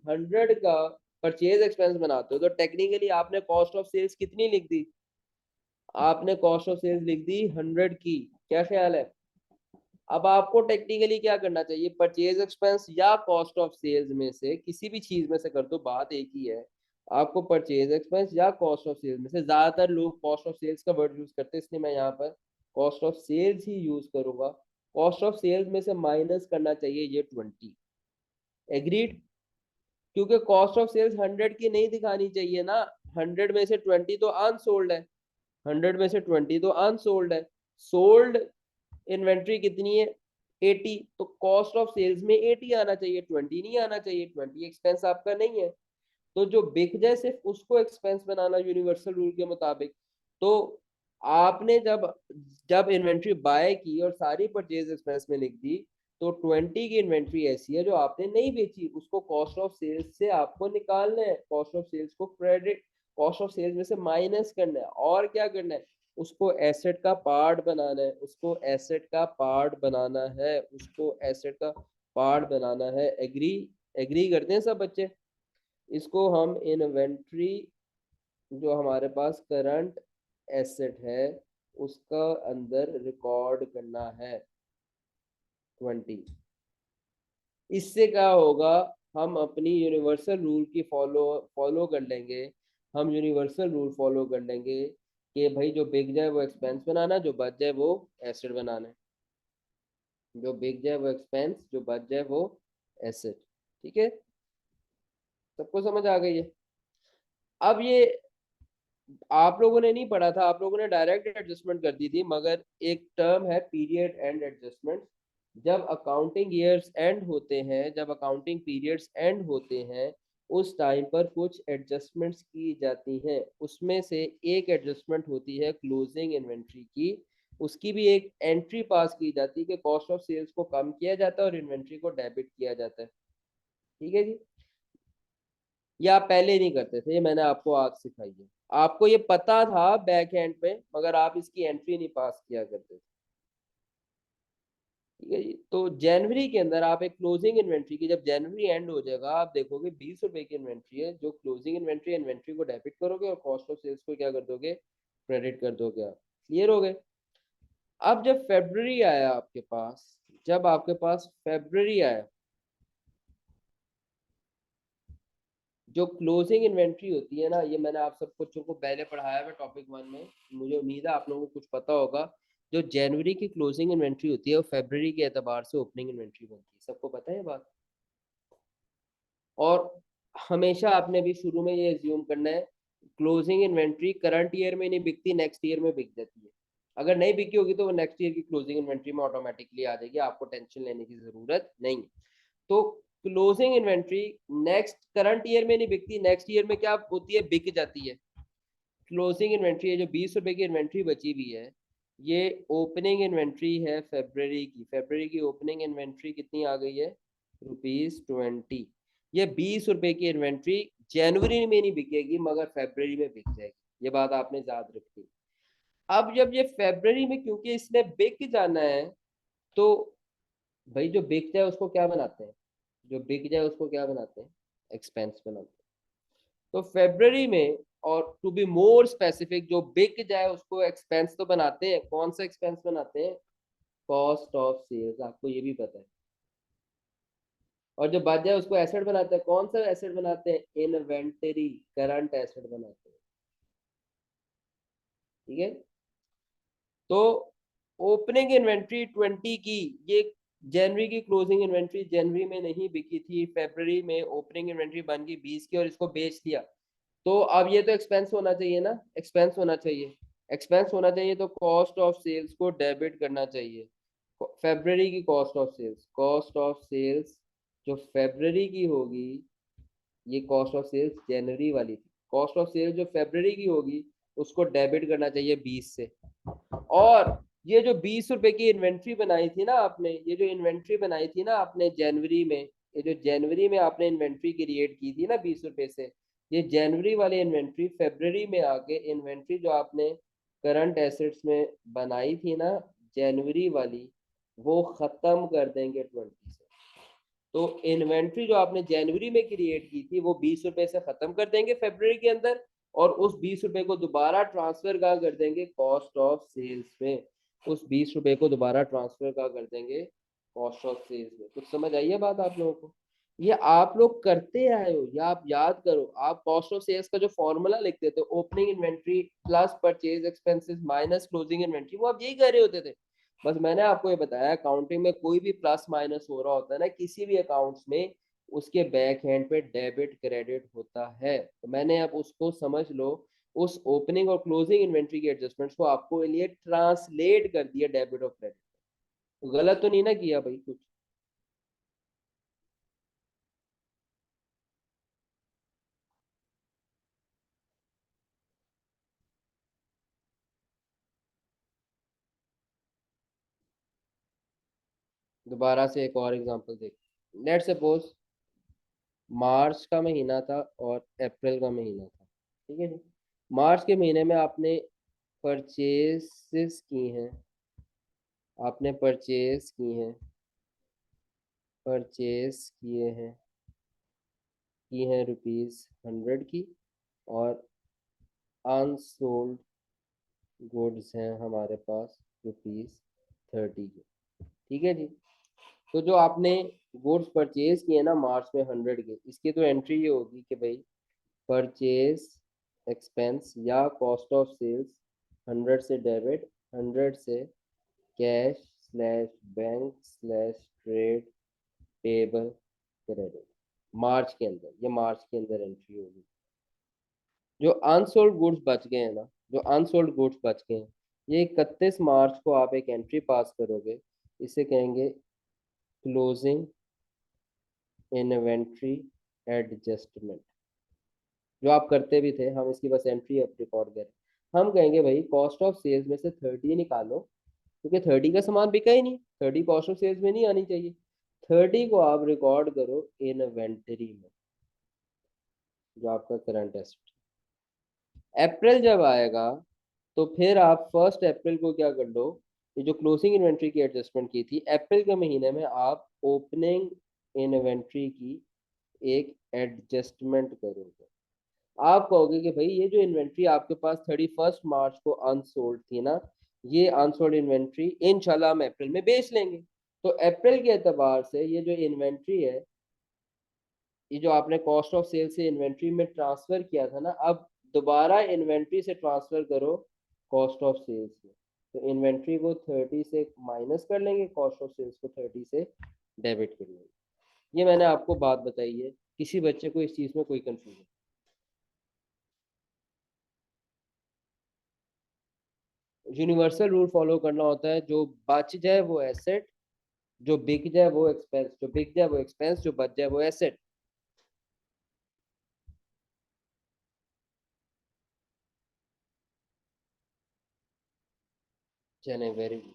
100 का परचेज एक्सपेंस बनाते हो तो टेक्निकली आपने कॉस्ट ऑफ सेल्स कितनी लिख दी, आपने कॉस्ट ऑफ सेल्स लिख दी 100 की। क्या ख्याल है? अब आपको टेक्निकली क्या करना चाहिए, परचेज एक्सपेंस या कॉस्ट ऑफ सेल्स में से किसी भी चीज में से कर दो, बात एक ही है। आपको परचेज एक्सपेंस या कॉस्ट ऑफ सेल्स में से, ज्यादातर लोग कॉस्ट ऑफ सेल्स का वर्ड यूज करते हैं इसलिए मैं यहाँ पर कॉस्ट ऑफ सेल्स ही यूज करूंगा। कॉस्ट ऑफ सेल्स में से माइनस करना चाहिए ये 20। एग्रीड? क्योंकि कॉस्ट ऑफ सेल्स 100 की नहीं दिखानी चाहिए ना। 100 में से 20 तो अनसोल्ड है, 100 में से 20 तो अनसोल्ड है। सोल्ड इन्वेंट्री कितनी है? 80। तो कॉस्ट ऑफ सेल्स में 80 आना चाहिए, 20 नहीं आना चाहिए। 20 एक्सपेंस आपका नहीं है। तो जो बिक जाए सिर्फ उसको एक्सपेंस बनाना यूनिवर्सल रूल के मुताबिक। तो आपने जब जब इन्वेंट्री बाय की और सारी परचेज एक्सपेंस में लिख दी, तो 20 की इन्वेंट्री ऐसी है जो आपने नहीं बेची, उसको कॉस्ट ऑफ सेल्स से आपको निकालना है। कॉस्ट ऑफ सेल्स को क्रेडिट, कॉस्ट ऑफ सेल्स में से माइनस करना है। और क्या करना है, उसको एसेट का पार्ट बनाना है, उसको एसेट का पार्ट बनाना है, उसको एसेट का पार्ट बनाना है। एग्री? एग्री करते हैं सब बच्चे? इसको हम इन्वेंट्री, जो हमारे पास करंट एसेट है उसका अंदर रिकॉर्ड करना है 20। इससे क्या होगा, हम अपनी यूनिवर्सल रूल की फॉलो फॉलो कर लेंगे। हम यूनिवर्सल रूल फॉलो कर लेंगे कि भाई जो बिक जाए वो एक्सपेंस बनाना, जो बच जाए वो एसेट बनाना है। जो बिक जाए वो एक्सपेंस, जो बच जाए वो एसेट। ठीक है, सबको समझ आ गई है? अब ये आप लोगों ने नहीं पढ़ा था, आप लोगों ने डायरेक्ट एडजस्टमेंट कर दी थी, मगर एक टर्म है पीरियड एंड एडजस्टमेंट। जब अकाउंटिंग ईयर्स एंड होते हैं, जब अकाउंटिंग पीरियड्स एंड होते हैं, उस टाइम पर कुछ एडजस्टमेंट्स की जाती हैं। उसमें से एक एडजस्टमेंट होती है क्लोजिंग इन्वेंट्री की। उसकी भी एक एंट्री पास की जाती है कि कॉस्ट ऑफ सेल्स को कम किया जाता है और इन्वेंट्री को डेबिट किया जाता है। ठीक है जी? ये आप पहले नहीं करते थे, ये मैंने आपको आज सिखाई है। आपको ये पता था बैक एंड पे, मगर आप इसकी एंट्री नहीं पास किया करते थे। ठीक है जी? तो जनवरी के अंदर आप एक क्लोजिंग इन्वेंट्री की, जब जनवरी एंड हो जाएगा आप देखोगे 20 रुपए की इन्वेंट्री है। जो क्लोजिंग इन्वेंट्री, इन्वेंट्री को डेबिट करोगे और कॉस्ट ऑफ सेल्स को क्या कर दोगे, क्रेडिट कर दोगे। आप क्लियर हो गए? अब जब फेब्रवरी आया आपके पास, जब आपके पास फेब्रवरी आया, जो क्लोजिंग इन्वेंट्री होती है ना, ये मैंने आप सब बच्चों को पहले पढ़ाया है टॉपिक 1 में, मुझे उम्मीद है आप लोगों को कुछ पता होगा। जो जनवरी की क्लोजिंग इन्वेंट्री होती है वो फरवरी के एतबार से ओपनिंग इन्वेंट्री बनती है। सबको पता है ये बात? और हमेशा आपने भी शुरू में ये एज्यूम करना है, क्लोजिंग इन्वेंट्री करंट ईयर में नहीं बिकती, नेक्स्ट ईयर में बिक जाती है। अगर नहीं बिकी होगी तो वो नेक्स्ट ईयर की क्लोजिंग इन्वेंट्री में ऑटोमेटिकली आ जाएगी, आपको टेंशन लेने की जरूरत नहीं है। तो closing inventory next current year में नहीं बिकती, नेक्स्ट ईयर में क्या होती है, बिक जाती है। क्लोजिंग इन्वेंट्री है, जो 20 रुपए की इन्वेंट्री बची हुई है, ये ओपनिंग इन्वेंट्री है फरवरी की। फरवरी की ओपनिंग इन्वेंट्री कितनी आ गई है, ₹20। ये 20 रुपए की इन्वेंट्री जनवरी में नहीं बिकेगी मगर फरवरी में बिक जाएगी, ये बात आपने याद रखी। अब जब ये फरवरी में, क्योंकि इसने बिक जाना है, तो भाई जो बिक जाए उसको क्या बनाते हैं, जो बिक जाए उसको क्या बनाते हैं, एक्सपेंस बनाते हैं। तो फेब्रवरी में, और टू बी मोर स्पेसिफिक, जो बिक जाए उसको एक्सपेंस तो बनाते हैं, कौन सा एक्सपेंस बनाते हैं? कॉस्ट ऑफ सेल्स, आपको ये भी पता है। और जो बच जाए उसको एसेट बनाते हैं, कौन सा एसेट बनाते हैं? इन्वेंटरी, करंट एसेट बनाते हैं। ठीक है। तो ओपनिंग इन्वेंट्री 20 की, ये जनवरी की क्लोजिंग इन्वेंट्री जनवरी में नहीं बिकी थी, फेब्रवरी में ओपनिंग इन्वेंट्री बन गई 20 की और इसको बेच दिया। तो अब ये तो एक्सपेंस होना चाहिए ना, एक्सपेंस होना चाहिए। एक्सपेंस होना चाहिए तो कॉस्ट ऑफ सेल्स को डेबिट करना चाहिए। फेब्रवरी की cost of sales, cost of sales जो फेब्रवरी की होगी, ये कॉस्ट ऑफ सेल्स जनवरी वाली थी, कॉस्ट ऑफ सेल्स जो फेब्रवरी की होगी उसको डेबिट करना चाहिए 20 से। और ये जो 20 रुपए की इन्वेंट्री बनाई थी ना आपने, ये जो इन्वेंट्री बनाई थी ना आपने जनवरी में, ये जो जनवरी में आपने इन्वेंट्री क्रिएट की थी ना 20 रुपए से, ये जनवरी वाली इन्वेंट्री फेब्रवरी में आके इन्वेंट्री जो आपने करंट एसेट्स में बनाई थी ना जनवरी वाली, वो खत्म कर देंगे 20 से। तो इन्वेंट्री जो आपने जनवरी में क्रिएट की थी वो 20 रुपए से खत्म कर देंगे फेब्रवरी के अंदर, और उस 20 रुपए को दोबारा ट्रांसफर कहाँ कर देंगे? कॉस्ट ऑफ सेल्स में। उस 20 रुपए को दोबारा ट्रांसफर कहाँ कर देंगे? कॉस्ट ऑफ सेल्स में। कुछ समझ आई है बात आप लोगों को? ये आप लोग करते आए हो, या आप याद करो, आप कॉस्ट ऑफ सेल्स का जो फॉर्मूला लिखते थे, opening inventory plus purchase expenses minus closing inventory, वो आप यही कर रहे होते थे। बस मैंने आपको ये बताया, अकाउंटिंग में कोई भी प्लस माइनस हो रहा होता है ना किसी भी अकाउंट्स में, उसके बैक हैंड पे डेबिट क्रेडिट होता है। तो मैंने अब उसको समझ लो, उस ओपनिंग और क्लोजिंग इन्वेंट्री के एडजस्टमेंट्स को आपको लिए ट्रांसलेट कर दिया डेबिट और क्रेडिट। तो गलत तो नहीं ना किया भाई कुछ? दोबारा से एक और एग्जांपल देख। लेट सपोज मार्च का महीना था और अप्रैल का महीना था। ठीक है जी। मार्च के महीने में आपने परचेसेस की हैं, आपने परचेज की हैं, परचेज किए हैं ₹100 की, और अनसोल्ड गुड्स हैं हमारे पास ₹30 के। ठीक है जी। तो जो आपने गुड्स परचेज किए ना मार्च में 100 के, इसकी तो एंट्री ये होगी कि भाई परचेज एक्सपेंस या कॉस्ट ऑफ सेल्स 100 से डेबिट, 100 से cash slash bank slash trade payable credit. March के अंदर, ये मार्च के अंदर एंट्री होगी। जो अनसोल्ड गुड्स बच गए हैं ना, जो अनसोल्ड गुड्स बच गए हैं, ये 31 मार्च को आप एक एंट्री पास करोगे, इसे कहेंगे क्लोजिंग इन्वेंट्री एडजस्टमेंट। जो आप करते भी थे, हम इसकी बस एंट्री अब रिकॉर्ड करें। हम कहेंगे भाई कॉस्ट ऑफ सेल्स में से 30 निकालो, क्योंकि 30 का सामान बिका ही नहीं, 30 कॉस्ट ऑफ सेल्स में नहीं आनी चाहिए। 30 को आप रिकॉर्ड करो इन्वेंटरी में, जो आपका करंट एसेट। अप्रैल जब आएगा तो फिर आप 1 अप्रैल को क्या कर लो, ये जो क्लोजिंग इन्वेंट्री की एडजस्टमेंट की थी अप्रैल के महीने में, आप ओपनिंग इन्वेंट्री की एक एडजस्टमेंट करोगे। आप कहोगे कि भाई ये जो इन्वेंट्री आपके पास 31 मार्च को अनसोल्ड थी ना, ये अनसोल्ड इन्वेंट्री इंशाल्लाह हम अप्रैल में बेच लेंगे। तो अप्रैल के एतबार से ये जो इन्वेंट्री है, ये जो आपने कॉस्ट ऑफ सेल से इन्वेंट्री में ट्रांसफर किया था ना, अब दोबारा इन्वेंट्री से ट्रांसफर करो कॉस्ट ऑफ सेल्स में। तो इन्वेंट्री को 30 से माइनस कर लेंगे, कॉस्ट ऑफ सेल्स को 30 से डेबिट कर लेंगे। ये मैंने आपको बात बताई है। किसी बच्चे को इस चीज में कोई कंफ्यूजन? यूनिवर्सल रूल फॉलो करना होता है, जो बच जाए वो एसेट, जो बिक जाए वो एक्सपेंस, जो बिक जाए वो एक्सपेंस, जो बच जाए वो एसेट। चले, वेरी गुड।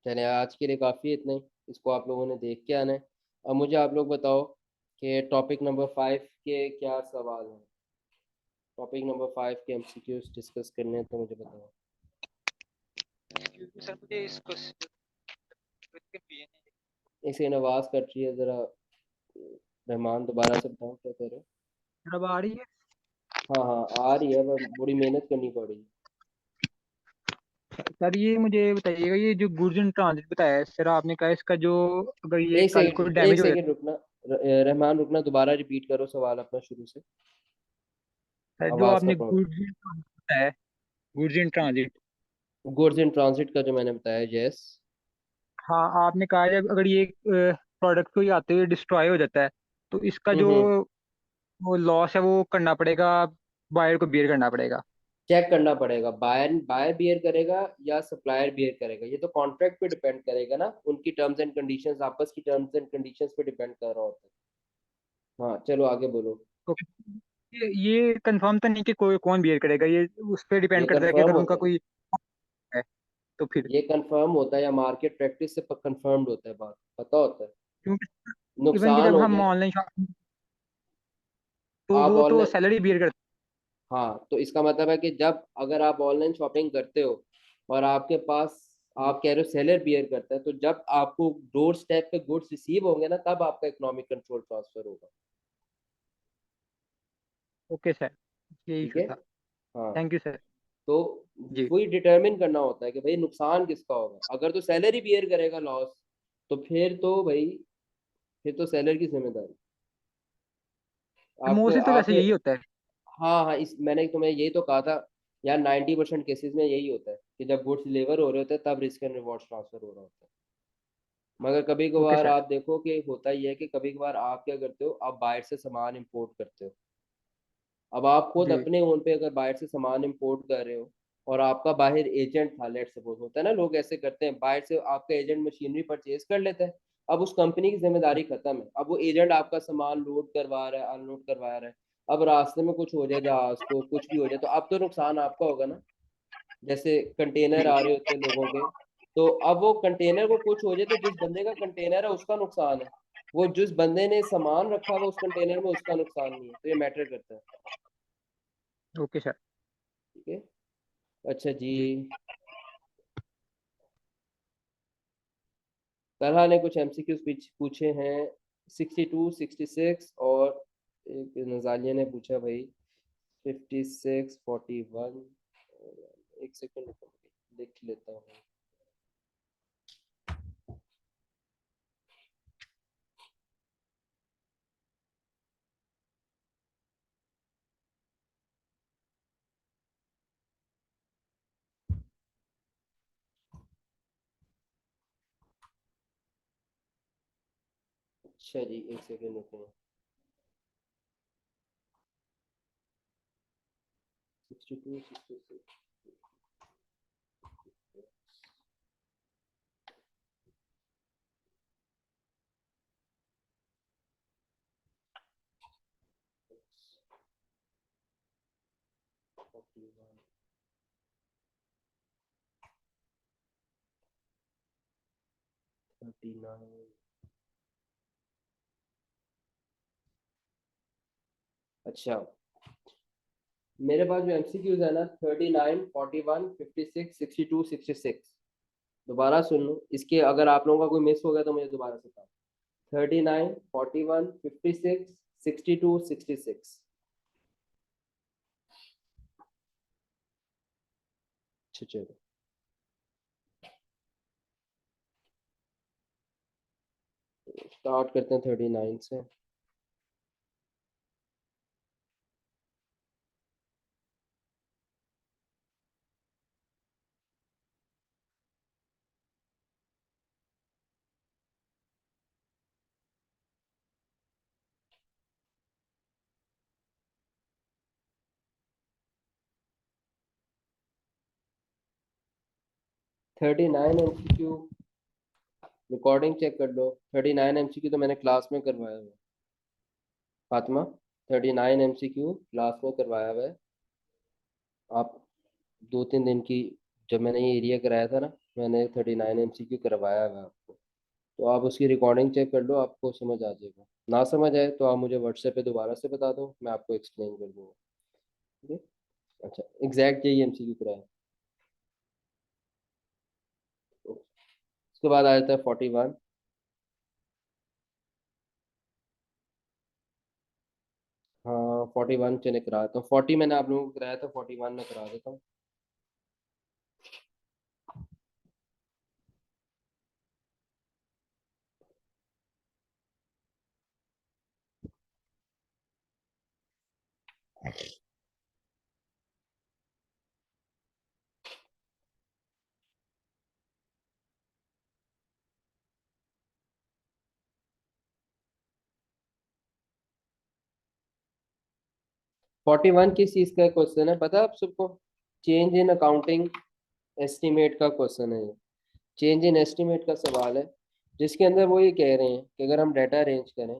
चले, आज के लिए काफ़ी है इतना ही। इसको आप लोगों ने देख के आना है। अब मुझे आप लोग बताओ कि टॉपिक नंबर 5 के क्या सवाल हैं। टॉपिक नंबर 5 के एमसीक्यूज डिस्कस करने हैं तो मुझे बताओ। क्योंकि सर मुझे इस क्वेश्चन इसे आवाज कट रही है जरा, रहमान दोबारा से बताओ क्या कह रहे हो। अब आ रही है। हाँ हाँ आ रही है, पर बड़ी मेहनत करनी पड़ी। सर ये मुझे बताइएगा, ये जो गुड्स इन ट्रांजिट बताया है सर आपने कहा, इसका जो अगर ये एक कल को सेकंड एक डैमेज हो सेकंड जाता रुकना। रहमान रुकना, दोबारा रिपीट करो सवाल अपना शुरू से। है, जो आवाज का आपने प्रॉब्लम। गुड्स इन ट्रांजिट बताया है, goods in transit. Goods in transit का जो मैंने बताया, यस। हाँ आपने कहा है अगर ये प्रोडक्ट को ही आते हुए डिस्ट्रॉय हो जाता है तो इसका जो हम्म। वो लॉस है वो करना पड़ेगा, बायर को बियर करना पड़ेगा। चेक करना पड़ेगा, बायर बायर बियर करेगा या सप्लायर बियर करेगा, ये तो कॉन्ट्रैक्ट पे डिपेंड करेगा ना, उनकी टर्म्स एंड कंडीशंस, आपस की टर्म्स एंड कंडीशंस पे डिपेंड कर रहा होता है। हाँ चलो आगे बोलो। तो ये कंफर्म तो नहीं कि कोई कौन बियर करेगा, ये उस पर ये डिपेंड करता है कि कंफर्म अगर उनका होता है, कोई है तो फिर। ये कंफर्म होता है या मार्केट प्रैक्टिस से कंफर्म्ड होता है, बात पता होता है। क्योंकि इवन कि नुकसान जब हो हम गया। ऑनलाइन शॉपिंग तो आप वो तो ऑनलाइन, सैलरी बियर करते हाँ तो इसका मतलब है कि जब अगर आप ऑनलाइन शॉपिंग करते हो और आपके पास, हैं। आप कह रहे हो सेलर बियर करता है, तो जब आपको डोर स्टेप पे गुड्स रिसीव होंगे ना, तब आपका इकोनॉमिक कंट्रोल ट्रांसफर होगा। ओके सर, यही ठीक है। था। हाँ थैंक यू सर। तो जी। वही डिटरमिन करना होता है कि भाई नुकसान किसका होगा। अगर तो सैलरी बियर करेगा लॉस, तो फिर तो भाई, फिर तो सेलर की जिम्मेदारी। आपको मोस्टली तो वैसे आपने, यही होता है। हाँ हाँ इस मैंने तुम्हें यही तो कहा था यार, 90% केसेस में यही होता है कि जब गुड्स डिलीवर हो रहे होते हैं तब रिस्क एंड रिवॉर्ड ट्रांसफर हो रहा होता है। मगर कभी ओके कभार सर। आप देखो कि होता ही है कि कभी कभार आप क्या करते हो, आप बाहर से सामान इंपोर्ट करते हो। अब आप खुद जी। अपने ओन पे अगर बाहर से सामान इंपोर्ट कर रहे हो और आपका बाहर एजेंट था, लेट सपोज, होता है ना लोग ऐसे करते हैं, बाहर से आपका एजेंट मशीनरी परचेज कर लेता है। अब उस कंपनी की जिम्मेदारी खत्म है, अब वो एजेंट आपका सामान लोड करवा रहा है, अनलोड करवा रहा है। अब रास्ते में कुछ हो जाए, जहाज को कुछ भी हो जाए, तो अब तो नुकसान आपका होगा ना। जैसे कंटेनर जी। आ रहे होते हैं लोगों के, तो अब वो कंटेनर को कुछ हो जाए तो जिस बंदे का कंटेनर है उसका नुकसान है, वो जिस बंदे ने सामान रखा हुआ उस कंटेनर में उसका नुकसान नहीं है, तो ये मैटर करता है। Okay sir. ठीक है। अच्छा जी। जी। तलहा ने कुछ एमसीक्यूज पूछे हैं, 62 66, और एक नजालिया ने पूछा भाई 56 41। एक सेकंड लिख लेता हूँ। अच्छा जी एक सेकंड रुको। 62 66 41 39। अच्छा, मेरे पास जो एमसीक्यूज है ना, 39 41 56 62 66। दोबारा सुन लो, इसके अगर आप लोगों का कोई मिस हो गया तो मुझे दोबारा से बताओ। 39 41 56 62 66। अच्छा चलो, स्टार्ट करते हैं 39 से। 39 एमसीक्यू, रिकॉर्डिंग चेक कर लो। 39 एमसीक्यू तो मैंने क्लास में करवाया हुआ है फातिमा। 39 एमसीक्यू क्लास में करवाया हुआ है। आप 2-3 दिन की, जब मैंने ये एरिया कराया था ना, मैंने 39 एमसीक्यू करवाया हुआ है आपको। तो आप उसकी रिकॉर्डिंग चेक कर लो, आपको समझ आ जाएगा। ना समझ आए तो आप मुझे व्हाट्सएप पे दोबारा से बता दो, मैं आपको एक्सप्लेन कर दूंगा। ठीक है। अच्छा, एग्जैक्ट यही एमसीक्यू कराया। उसके बाद आ जाता है 41। हाँ 41 चले करा देता हूँ, 40 मैंने आप लोगों को कराया था, 41 में करा देता हूँ। फोर्टी वन किस चीज का क्वेश्चन है पता है आप सबको? चेंज इन अकाउंटिंग एस्टिमेट का क्वेश्चन है ये। चेंज इन एस्टिमेट का सवाल है, जिसके अंदर वो ये कह रहे हैं कि अगर हम डाटा अरेंज करें,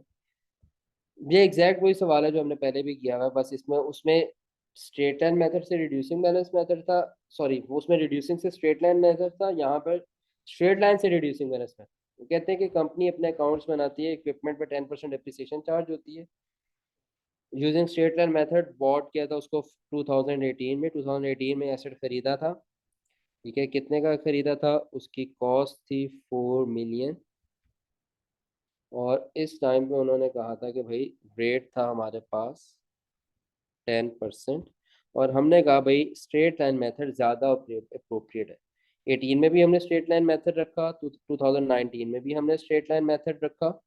ये एग्जैक्ट वही सवाल है जो हमने पहले भी किया हुआ है, बस इसमें उसमें स्ट्रेट लाइन मेथड से रिड्यूसिंग बैलेंस मेथड था। सॉरी, उसमें रिड्यूसिंग से स्ट्रेट लाइन मेथड था, यहाँ पर स्ट्रेट लाइन से रिड्यूसिंग बैलेंस मेथड। वो कहते हैं कि कंपनी अपने अकाउंट्स बनाती है, इक्विपमेंट पे 10% डिप्रिसिएशन चार्ज होती है। Using straight line method bought किया था उसको 2018 में। 2018 में एसेट खरीदा था, ठीक है। कितने का खरीदा था? उसकी कॉस्ट थी 4 मिलियन। और इस टाइम पे उन्होंने कहा था कि भाई रेट था हमारे पास 10%। और हमने कहा भाई स्ट्रेट लाइन मेथड ज़्यादा अप्रोप्रिएट है। 18 में भी हमने स्ट्रेट लाइन मेथड रखा, तो 2019 में भी हमने स्ट्रेट लाइन मेथड रखा।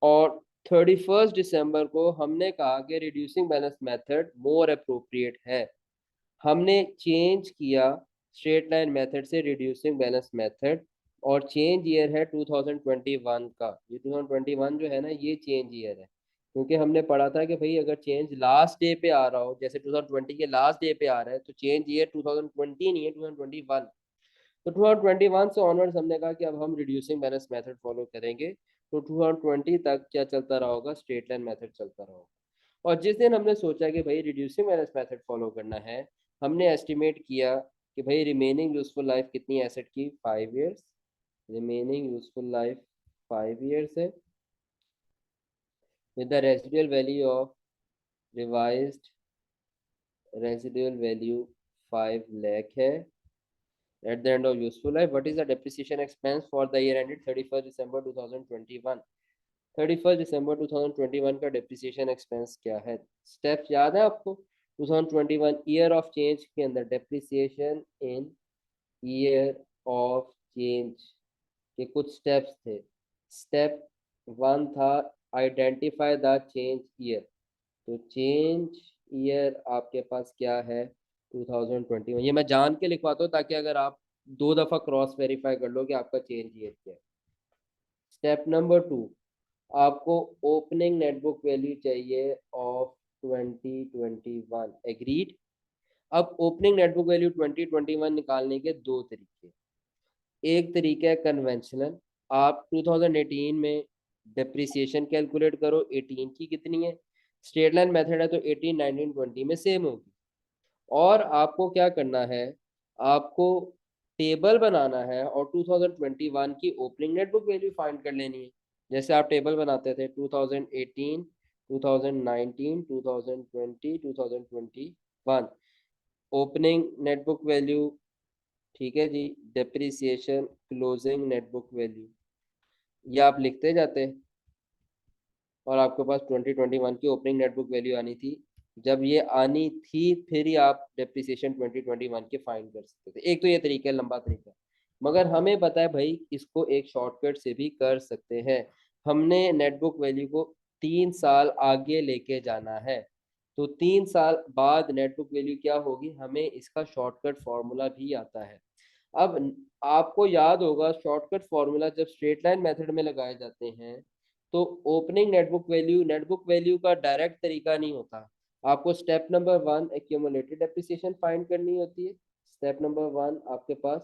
और 31 दिसंबर को हमने कहा कि reducing balance method more appropriate है। हमने चेंज किया स्ट्रेट लाइन मेथड से रिड्यूसिंग बैलेंस मेथड। और चेंज ईयर है 2021 का। ये 2021 जो है ना, ये चेंज ईयर है, क्योंकि हमने पढ़ा था कि भाई अगर चेंज लास्ट डे पे आ रहा हो, जैसे 2020 के लास्ट डे पे आ रहा है, तो चेंज ईयर 2020 नहीं है, 2021। तो 2021 से ऑनवर्ड्स हमने कहा कि अब हम रिड्यूसिंग बैलेंस मेथड फॉलो करेंगे। तो 2020 तक क्या चलता रहा होगा? स्ट्रेट लाइन मेथड चलता रहा होगा। और जिस दिन हमने सोचा कि भाई रिड्यूसिंग बैलेंस मेथड फॉलो करना है, हमने एस्टिमेट किया कि भाई रिमेनिंग यूजफुल लाइफ कितनी है एसेट की? 5 years. Remaining useful life 5 years है, with the residual value of revised residual value 5 lakh है at the end of useful life. What is the depreciation expense for the year ended 31st December 2021? 31st December 2021 का depreciation expense क्या है? Steps याद है आपको? 2021 year of change के अंदर depreciation in year of change के कुछ स्टेप्स थे। स्टेप 1 था आइडेंटिफाई द चेंज ईयर। तो चेंज ईयर आपके पास क्या है? 2021। ये मैं जान के लिखवाता हूँ ताकि अगर आप 2 दफा क्रॉस वेरीफाई कर लो कि आपका चेंज ईयर क्या है। स्टेप नंबर 2, आपको ओपनिंग नेटबुक वैल्यू चाहिए ऑफ 2021। एग्रीड। अब ओपनिंग नेटबुक वैल्यू 2021 निकालने के दो तरीके। एक तरीका है कन्वेंशनल, आप 2018 में डिप्रिसिएशन कैलकुलेट करो, 18 की कितनी है, स्ट्रेट लाइन मेथड है तो 18, 19, 20 में सेम होगी। और आपको क्या करना है? आपको टेबल बनाना है और 2021 की ओपनिंग नेटबुक वैल्यू फाइंड कर लेनी है। जैसे आप टेबल बनाते थे 2018, 2019, 2020, 2021 ओपनिंग नेटबुक वैल्यू, ठीक है जी, डेप्रिसिएशन क्लोजिंग नेटबुक वैल्यू, ये आप लिखते जाते हैं। और आपके पास 2021 की ओपनिंग नेटबुक वैल्यू आनी थी। जब ये आनी थी फिर ही आप डेप्रिसिएशन 2021 के फाइंड कर सकते थे। एक तो ये तरीका है, लंबा तरीका, मगर हमें पता है भाई इसको एक शॉर्टकट से भी कर सकते हैं। हमने नेटबुक वैल्यू को 3 साल आगे लेके जाना है, तो 3 साल बाद नेटबुक वैल्यू क्या होगी, हमें इसका शॉर्टकट फॉर्मूला भी आता है। अब आपको याद होगा शॉर्टकट फॉर्मूला जब स्ट्रेट लाइन मेथड में लगाए जाते हैं, तो ओपनिंग नेटबुक वैल्यू का डायरेक्ट तरीका नहीं होता। आपको step number 1 accumulated depreciation find करनी होती है। स्टेप नंबर 1 आपके पास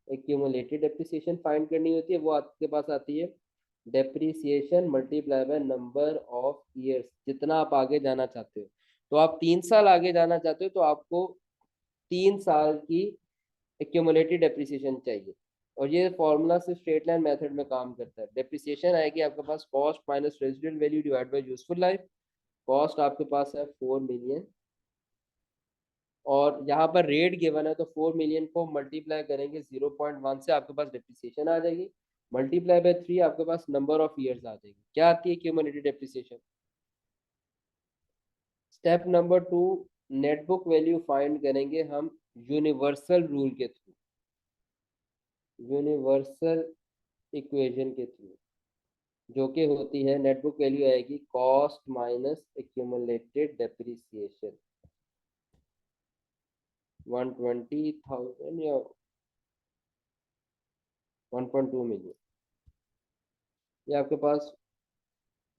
एक्यूमुलेटेड डेप्रिसिएशन फाइंड करनी होती है, वो आपके पास आती है depreciation multiply by number of years, जितना आप आगे जाना चाहते हो। तो आप 3 साल आगे जाना चाहते हो तो आपको 3 साल की एक्यूमुलेटेड डेप्रिसिएशन चाहिए। और ये फॉर्मूला सिर्फ स्ट्रेट लाइन मेथड में काम करता है। डेप्रिसिएशन आएगी आपके पास cost minus residual value divide by useful life. Cost आपके पास है 4 मिलियन और यहाँ पर रेट गिवन है, तो 4 मिलियन को मल्टीप्लाई करेंगे 0.1 से, आपके पास डेप्रिसिएशन आ जाएगी। मल्टीप्लाई बाय 3 आपके पास नंबर ऑफ ईयर्स आ जाएगी। क्या आती है cumulative depreciation. Step number 2, net book value find करेंगे हम यूनिवर्सल रूल के थ्रू, यूनिवर्सल इक्वेशन के थ्रू, जो कि होती है नेटबुक वैल्यू आएगी कॉस्ट माइनस एक्यूमुलेटेड डेप्रिसिएशन 120,000 या 1.2 मिलियन। ये आपके पास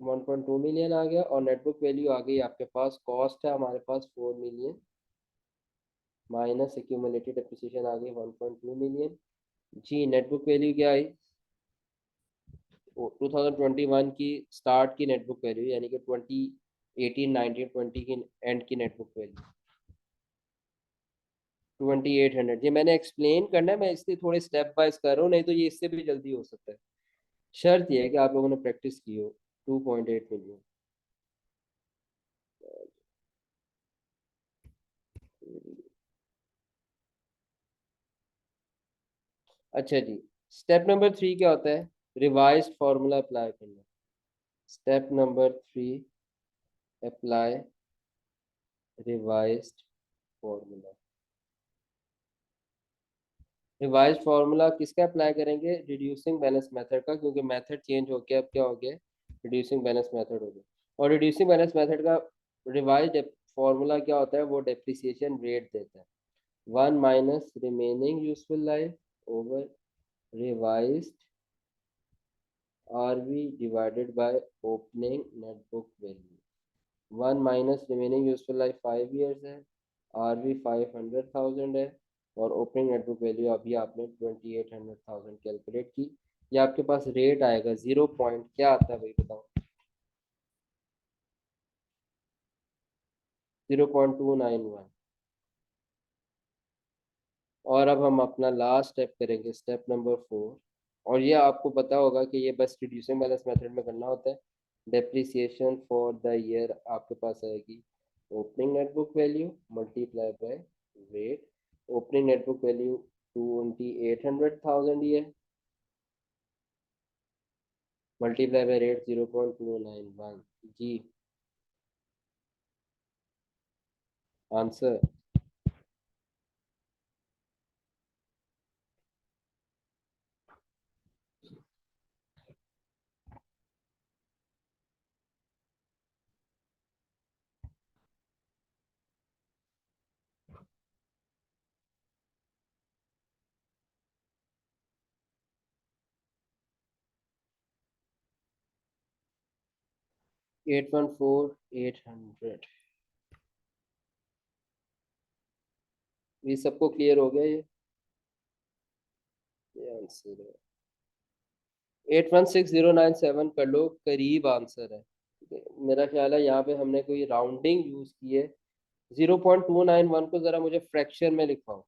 1.2 मिलियन आ गया और नेटबुक वैल्यू आ गई आपके पास, कॉस्ट है हमारे पास 4 मिलियन माइनस एक्यूमुलेटेड डेप्रिसिएशन आ गई 1.2 मिलियन। जी नेटबुक वैल्यू क्या आई 2021 की स्टार्ट की नेटबुक वैल्यू, यानी कि 2018 19 20 की एंड की नेटबुक वैल्यू 2800। ये मैंने एक्सप्लेन करना है, मैं इसलिए थोड़े स्टेप वाइज कर रहा हूँ, नहीं तो ये इससे भी जल्दी हो सकता है। शर्त ये है कि आप लोगों ने प्रैक्टिस की हो। 2.8 मिलियन। अच्छा जी, स्टेप नंबर 3 क्या होता है, रिवाइज्ड फार्मूला अप्लाई करना। Step number 3, apply revised formula. Revise formula किसका अप्लाई करेंगे, रिड्यूसिंग बैलेंस मेथड का, क्योंकि मेथड चेंज हो गया, अब क्या हो गया, रिड्यूसिंग बैलेंस मेथड हो गया। और रिड्यूसिंग बैलेंस मेथड का रिवाइज फार्मूला क्या होता है, वो डेप्रिसिएशन रेट देता है 1 minus remaining useful life over revised RV divided by opening net book value. 1 minus remaining useful life 5 years है, आरवी 500,000 है और ओपनिंग नेटबुक वैल्यू अभी आपने 2800,000 कैलकुलेट की। ये आपके पास रेट आएगा 0 पॉइंट क्या आता है भाई बताओ, 0.291। और अब हम अपना लास्ट स्टेप करेंगे, स्टेप नंबर 4। और ये आपको पता होगा कि ये बस रिड्यूसिंग बैलेंस मेथड में करना होता है। डेप्रिसिएशन फॉर द ईयर आपके पास आएगी opening net book value multiply by rate. Opening net book value 2800,000 ये मल्टीप्लाई बाय रेट 0.291। जी आंसर। 814,800। ये सबको क्लियर हो गया ये आंसर है 816097 कर लो, करीब आंसर है। ठीक है, मेरा ख्याल है यहाँ पे हमने कोई राउंडिंग यूज की है। 0.291 को जरा मुझे फ्रैक्शन में लिखवाओ।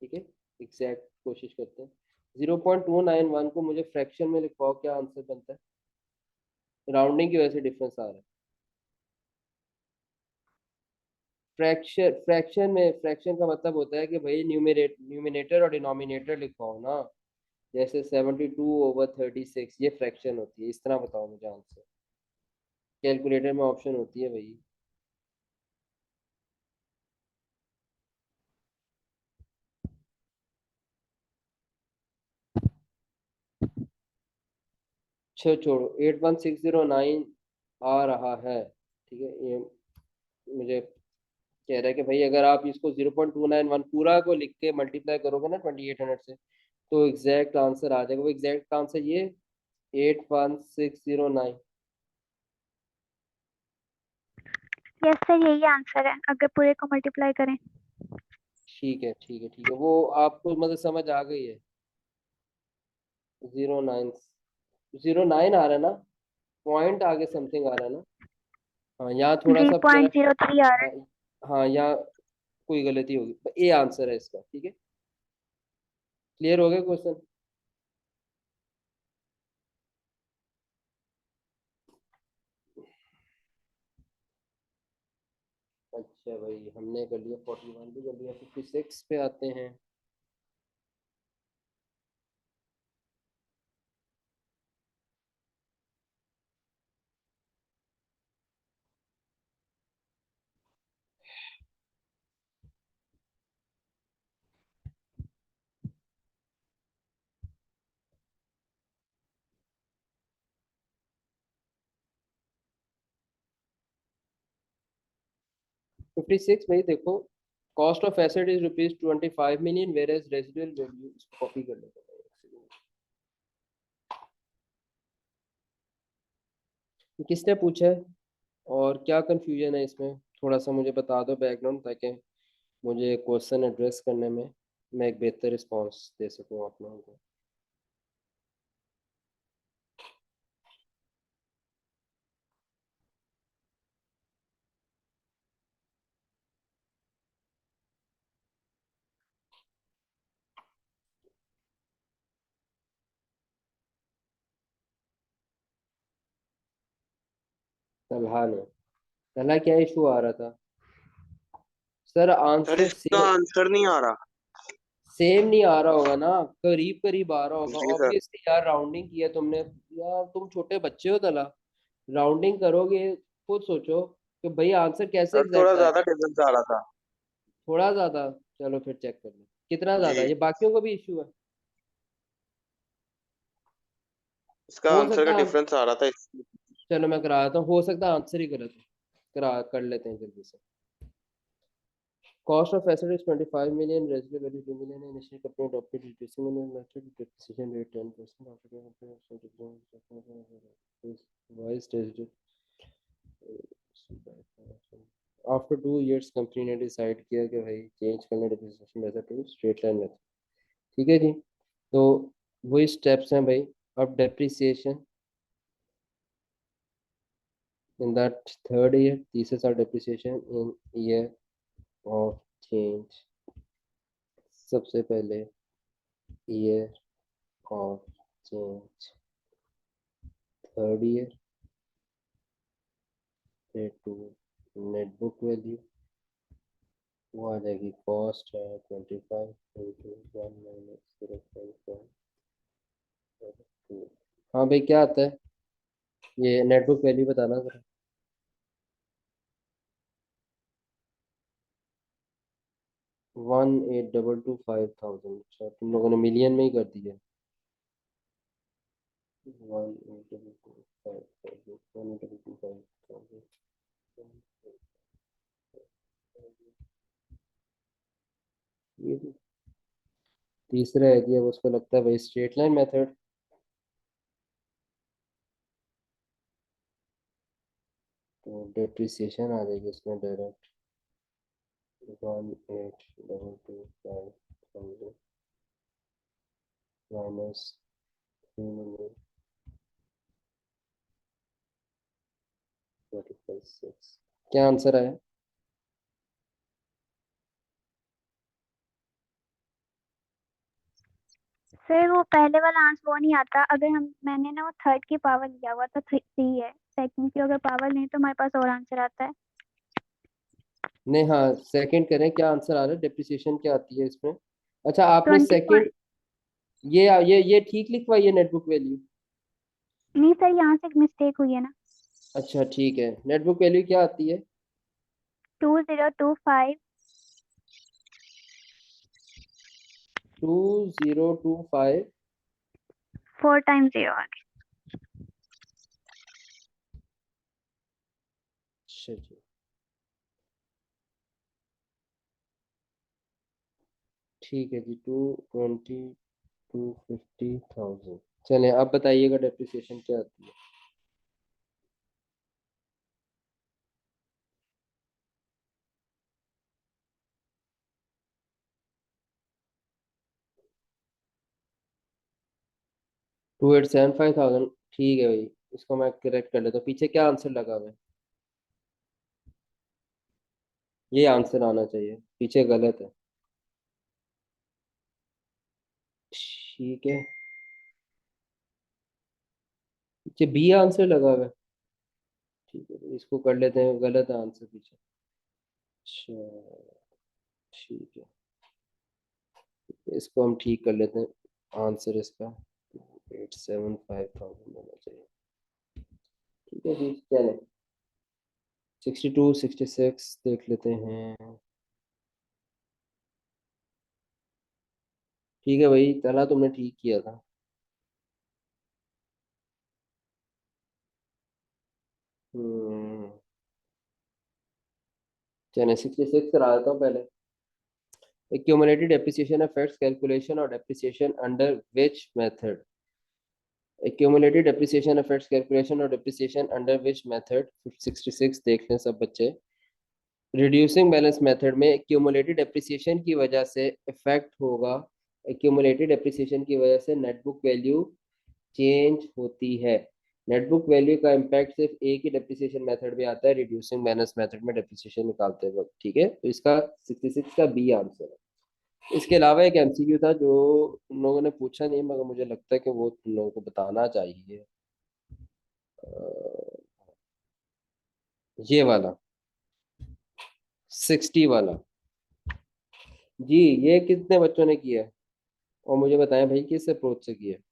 ठीक है, एग्जैक्ट कोशिश करते हैं। 0.291 को मुझे फ्रैक्शन में लिखवाओ, क्या आंसर बनता है। राउंडिंग की वजह से डिफरेंस आ रहा है। फ्रैक्शन का मतलब होता है कि भाई न्यूमिनेटर और डिनोमिनेटर लिखवाओ ना। जैसे 72/36 ये फ्रैक्शन होती है, इस तरह बताओ मुझे आंसर। कैलकुलेटर में ऑप्शन होती है भाई। छोड़ो, 816009 आ रहा है। ठीक है, ये मुझे कह रहा है कि भाई अगर आप इसको 0.291 पूरा को लिख के मल्टीप्लाई करोगे ना 2800 से, तो एग्जैक्ट आंसर आ जाएगा। वो एग्जैक्ट आंसर ये 81609। यस सर, यही आंसर है अगर पूरे को मल्टीप्लाई करें। ठीक है ठीक है ठीक है, वो आपको मतलब समझ आ गई है। 09 आ रहा है ना, पॉइंट आगे समथिंग आ रहा है ना। हाँ यहाँ थोड़ा जी सा मेरा, 0.03 आ रहा हाँ है। हाँ यहाँ कोई गलती होगी, ए आंसर है इसका। ठीक है, क्लियर हो गया क्वेश्चन। हमने कर लिया, 41 भी कर लिया, 56 पे आते हैं। फिफ्टी सिक्स भाई देखो, cost of asset is ₹25 million, where as residual value, कॉपी कर लेते हैं एक second। किसने पूछा है और क्या कंफ्यूजन है इसमें, थोड़ा सा मुझे बता दो बैकग्राउंड, ताकि मुझे क्वेश्चन एड्रेस करने में मैं एक बेहतर रिस्पांस दे सकूं आप लोगों को। तलहा ने, तलहा क्या इशू आ रहा था सर? सर आंसर इसका आंसर नहीं आ रहा। सेम नहीं आ रहा होगा ना, करीब करीब आ रहा होगा जी सर। ऑब्वियसली यार, राउंडिंग किया तुमने यार, तुम छोटे बच्चे हो तला, राउंडिंग करोगे, खुद सोचो कि भाई आंसर कैसे सर थोड़ा एग्जैक्ट ज्यादा आएगा। डिफरेंस आ रहा था। थोड़ा ज्यादा, चलो फिर चेक कर लो कितना ज्यादा, जी, ये बाकियों को भी इशू है, इसका हो आंसर का सकता है। डिफरेंस आ रहा था चलो मैं करा देता हूँ, हो सकता है आंसर ही गलत है, करा कर लेते हैं जल्दी से। Cost of asset is 25 million, residual value 2 million, and initial company adopted reducing in method depreciation rate 10% after the wise residual. After 2 years company ने डिसाइड किया कि भाई चेंज करना depreciation method to straight line method. ठीक है जी, तो वही स्टेप्स हैं भाई। अब depreciation in that third year, thesis are depreciation in year of change। सबसे पहले year of change, third year, फिर टू नेट बुक वैल्यू, वो आ जाएगी कॉस्ट है 25 इंटू 1 माइनस 0.1। हाँ भाई क्या आता है, ये नेट बुक वैल्यू बताना जरा। 1,822,5,000। अच्छा तुम लोगों ने मिलियन में ही कर दिया। 1,822,5,000। ये तीसरा है दिया, उसको लगता है भाई स्ट्रेट लाइन मेथड। तो डेप्रिसिएशन आ जाएगी इसमें डायरेक्ट 1,822,5,000 माइनस 3,046। क्या आंसर आया? सर वो पहले वाला आंसर वो नहीं आता, अगर हम मैंने ना वो थर्ड की पावर लिया हुआ था, 3 है, सेकंड की अगर पावर नहीं तो हमारे पास और आंसर आता है। नहीं हाँ, सेकंड करें, क्या आंसर आ रहा है, डेप्रिसिएशन क्या आती है इसमें? अच्छा आपने 20 सेकंड, ये ठीक लिखवाई है नेटबुक वैल्यू? नहीं सर, यहाँ से एक मिस्टेक हुई है ना। अच्छा ठीक है, नेटबुक वैल्यू क्या आती है? 2025। 2025। 4 टाइम्स 0 आ गया। अच्छा जी, ठीक है जी, 220,250,000। चलें अब बताइएगा डेप्रिसिएशन क्या आती है? $2,875,000। ठीक है भाई, इसको मैं करेक्ट कर लेता हूँ, पीछे क्या आंसर लगा हुआ है? ये आंसर आना चाहिए, पीछे गलत है। ठीक है, पीछे बी आंसर लगा हुआ है। ठीक है, इसको कर लेते हैं, गलत है आंसर पीछे। अच्छा ठीक है, इसको हम ठीक कर लेते हैं। आंसर इसका 875,000 होना चाहिए। ठीक है जी, चलें 62 66 देख लेते हैं। ठीक है भाई, चला तुमने ठीक किया था। हम्म, चलें 66 करा देता हूँ पहले। Accumulated depreciation affects calculation of depreciation under which method? Accumulated depreciation affects calculation of depreciation under which method? 66 देख लें सब बच्चे। रिड्यूसिंग बैलेंस मेथड में एक्यूमुलेटेड डेप्रिसिएशन की वजह से इफेक्ट होगा, एक्यूमुलेटेड डेप्रिसिएशन की वजह से नेटबुक वैल्यू चेंज होती है। नेटबुक वैल्यू का इम्पैक्ट सिर्फ एक ही डेप्रिसिएशन मेथड में आता है, रिड्यूसिंग बैलेंस मेथड में डेप्रिसिएशन निकालते वक्त। ठीक है, तो इसका 66 का बी आंसर है। इसके अलावा एक एमसीक्यू था जो तुम लोगों ने पूछा नहीं, मगर मुझे लगता है कि वो तुम लोगों को बताना चाहिए। ये वाला 60 वाला जी, ये कितने बच्चों ने किया है और मुझे बताएं भाई किस अप्रोच से किया है।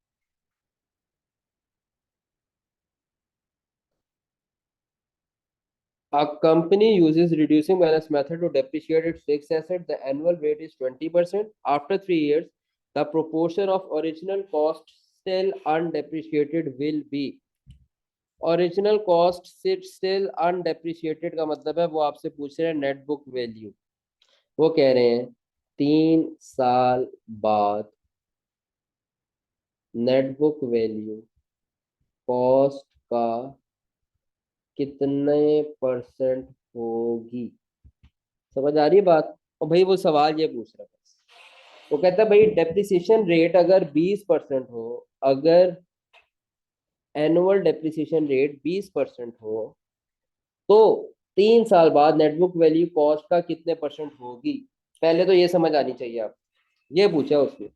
A company uses reducing balance method to depreciate its fixed asset. The annual rate is 20%. After 3 years, the proportion of original cost still undepreciated will be. Original cost सिर्फ स्टिल अनडेप्रिशिएटेड का मतलब है वो आपसे पूछ रहे हैं नेट बुक वैल्यू। वो कह रहे हैं 3 साल बाद नेट बुक वैल्यू कॉस्ट का कितने परसेंट होगी। समझ आ रही है बात। और भाई वो सवाल ये पूछ रहा है, वो कहता है भाई डेप्रिसिएशन रेट अगर 20% हो, अगर एनुअल डेप्रिसिएशन रेट 20% हो तो 3 साल बाद नेटबुक वैल्यू कॉस्ट का कितने परसेंट होगी। पहले तो ये समझ आनी चाहिए आप, ये पूछा उसने।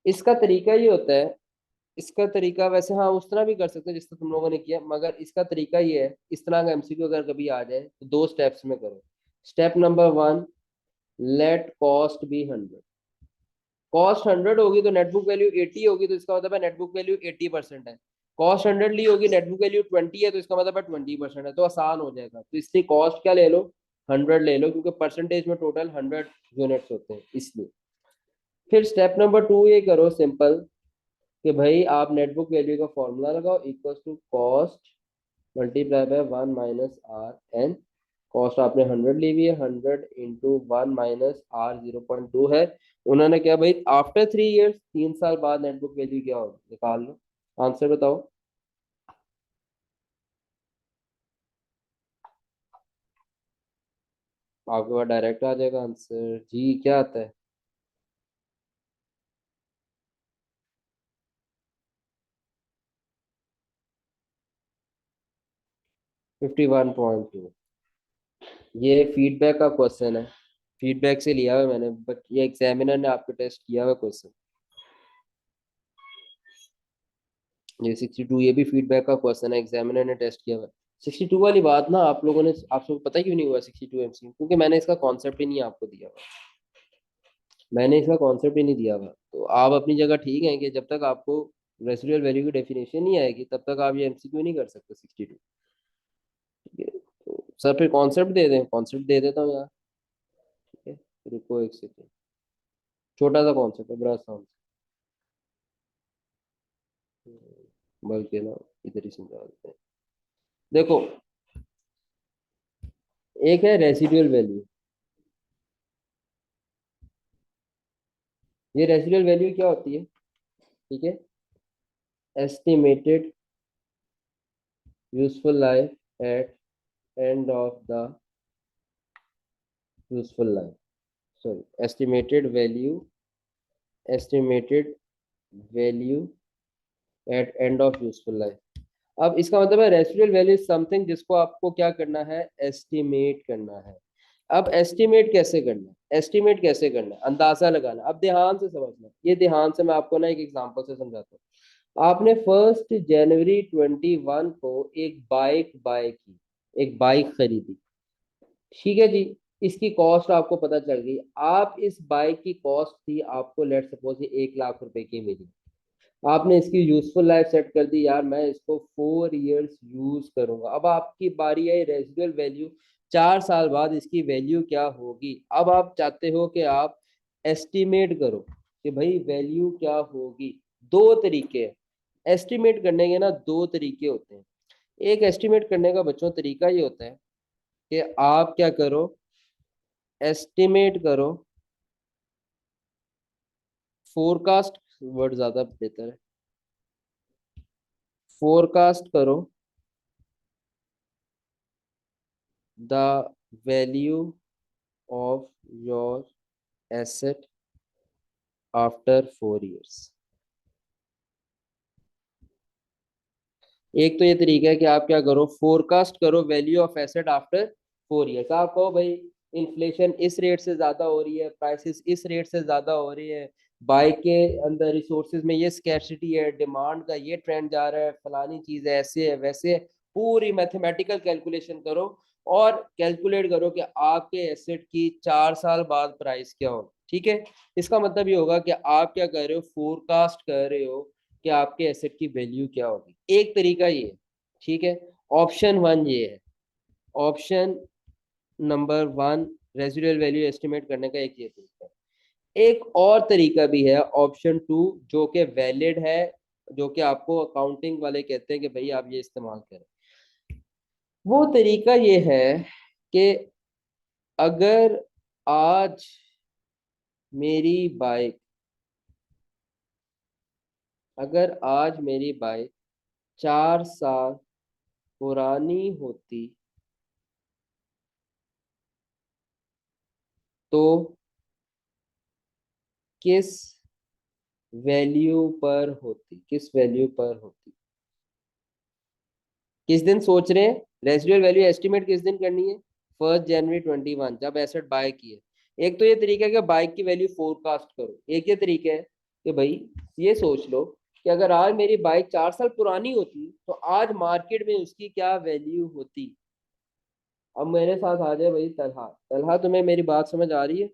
इसका तरीका ये होता है, इसका तरीका वैसे हाँ उस तरह भी कर सकते हैं जिस तरह तुम लोगों ने किया, मगर इसका तरीका ये है, इस तरह का एमसीक्यू अगर कभी आ जाए तो 2 स्टेप्स में करो। Step number 1, let cost be 100। Cost 100 होगी तो नेटबुक वैल्यू 80 होगी, तो इसका मतलब है नेटबुक वैल्यू 80% है। कॉस्ट 100 ली होगी, नेटबुक वैल्यू 20 है, तो इसका मतलब है 20% है, तो आसान हो जाएगा। तो इसलिए कॉस्ट क्या ले लो, 100 ले लो, क्योंकि परसेंटेज में टोटल 100 यूनिट्स होते हैं इसलिए। फिर स्टेप नंबर 2 ये करो सिंपल कि भाई आप नेटबुक वैल्यू का फॉर्मूला लगाओ, equal to cost multiply by 1 minus r n. Cost आपने 100 ली हुई है, 100 इंटू 1 माइनस आर 0.2 है। उन्होंने क्या भाई आफ्टर 3 इयर्स, 3 साल बाद नेटबुक वैल्यू क्या होगी, निकाल लो। आंसर बताओ। आपके पास डायरेक्ट आ जाएगा आंसर जी, क्या आता है। फिफ्टी 51.2। ये फीडबैक का क्वेश्चन है, फीडबैक से लिया हुआ मैंने, बट ये एग्जामिनर ने आपके टेस्ट किया हुआ क्वेश्चन। ये 62 ये भी फीडबैक का क्वेश्चन है, एग्जामिनर ने टेस्ट किया हुआ। 62 वाली बात ना आप लोगों ने, आप सबको पता क्यों नहीं हुआ 62 एमसी, क्योंकि मैंने इसका कॉन्सेप्ट ही नहीं आपको दिया हुआ, मैंने इसका कॉन्सेप्ट ही नहीं दिया हुआ। तो आप अपनी जगह ठीक है कि जब तक आपको रेसिडुअल वैल्यू की डेफिनेशन नहीं आएगी तब तक आप ये एमसीक्यू नहीं कर सकते 62। ठीक है, तो सर फिर कॉन्सेप्ट दे दें, कॉन्सेप्ट दे देता हूँ यार। ठीक है, रुको एक सेकेंड, छोटा सा कॉन्सेप्ट है, बड़ा आसान बल्कि ना इधर ही समझा देते हैं। देखो, एक है रेसिडुअल वैल्यू। ये रेसिडुअल वैल्यू क्या होती है, ठीक है, estimated useful life at end of the useful life, sorry estimated value at end of useful life. अब इसका मतलब है रेसिडुअल वैल्यू समथिंग जिसको आपको क्या करना है, एस्टिमेट करना है। अब एस्टिमेट कैसे करना है, एस्टिमेट कैसे करना है, अंदाजा लगाना। अब ध्यान से समझना, ये ध्यान से मैं आपको ना एक एग्जांपल से समझाता हूँ। आपने 1 जनवरी 21 को एक बाइक बाय की, एक बाइक खरीदी, ठीक है जी। इसकी कॉस्ट आपको पता चल गई। आप इस बाइक की कॉस्ट थी आपको, लेट सपोज ये 1 लाख रुपए की मिली। आपने इसकी यूजफुल लाइफ सेट कर दी, यार मैं इसको 4 इयर्स यूज करूंगा। अब आपकी बारी है रेजिडुअल वैल्यू, 4 साल बाद इसकी वैल्यू क्या होगी। अब आप चाहते हो कि आप एस्टिमेट करो कि भाई वैल्यू क्या होगी। दो तरीके हैं एस्टिमेट करने के ना, दो तरीके होते हैं। एक एस्टिमेट करने का बच्चों तरीका ये होता है कि आप क्या करो, एस्टिमेट करो, फोरकास्ट वर्ड ज्यादा बेहतर है, फोरकास्ट करो the value of your asset after 4 years. एक तो ये तरीका है कि आप क्या करो, फोरकास्ट करो value of asset after 4 years. आप कहो भाई इन्फ्लेशन इस रेट से ज्यादा हो रही है, प्राइसेस इस रेट से ज्यादा हो रही है, बाइक के अंदर रिसोर्सेज में ये स्कैर्सिटी है, डिमांड का ये ट्रेंड जा रहा है, फलानी चीज है, ऐसे है वैसे है। पूरी मैथमेटिकल कैलकुलेशन करो और कैलकुलेट करो कि आपके एसेट की 4 साल बाद प्राइस क्या होगी। ठीक है, इसका मतलब ये होगा कि आप क्या कर रहे हो, फोरकास्ट कर रहे हो कि आपके एसेट की वैल्यू क्या होगी। एक तरीका ये है, ठीक है। ऑप्शन 1 ये है, option number 1 residual value estimate करने का एक ये तरीका है। एक और तरीका भी है ऑप्शन 2 जो कि वैलिड है, जो कि आपको अकाउंटिंग वाले कहते हैं कि भाई आप ये इस्तेमाल करें। वो तरीका ये है कि अगर आज मेरी बाइक, अगर आज मेरी बाइक 4 साल पुरानी होती तो किस वैल्यू पर होती, किस वैल्यू पर होती। किस दिन सोच रहे हैं, रेसिडुअल वैल्यू एस्टिमेट किस दिन करनी है, 1 जनवरी 2021 जब एसेट बाय किए। एक तो ये तरीका है कि बाइक की वैल्यू फोरकास्ट करो, एक ये तरीका है कि भाई ये सोच लो कि अगर आज मेरी बाइक 4 साल पुरानी होती तो आज मार्केट में उसकी क्या वैल्यू होती। अब मेरे साथ आ जाए भाई तलहा। तलहा, तुम्हें मेरी बात समझ आ रही है?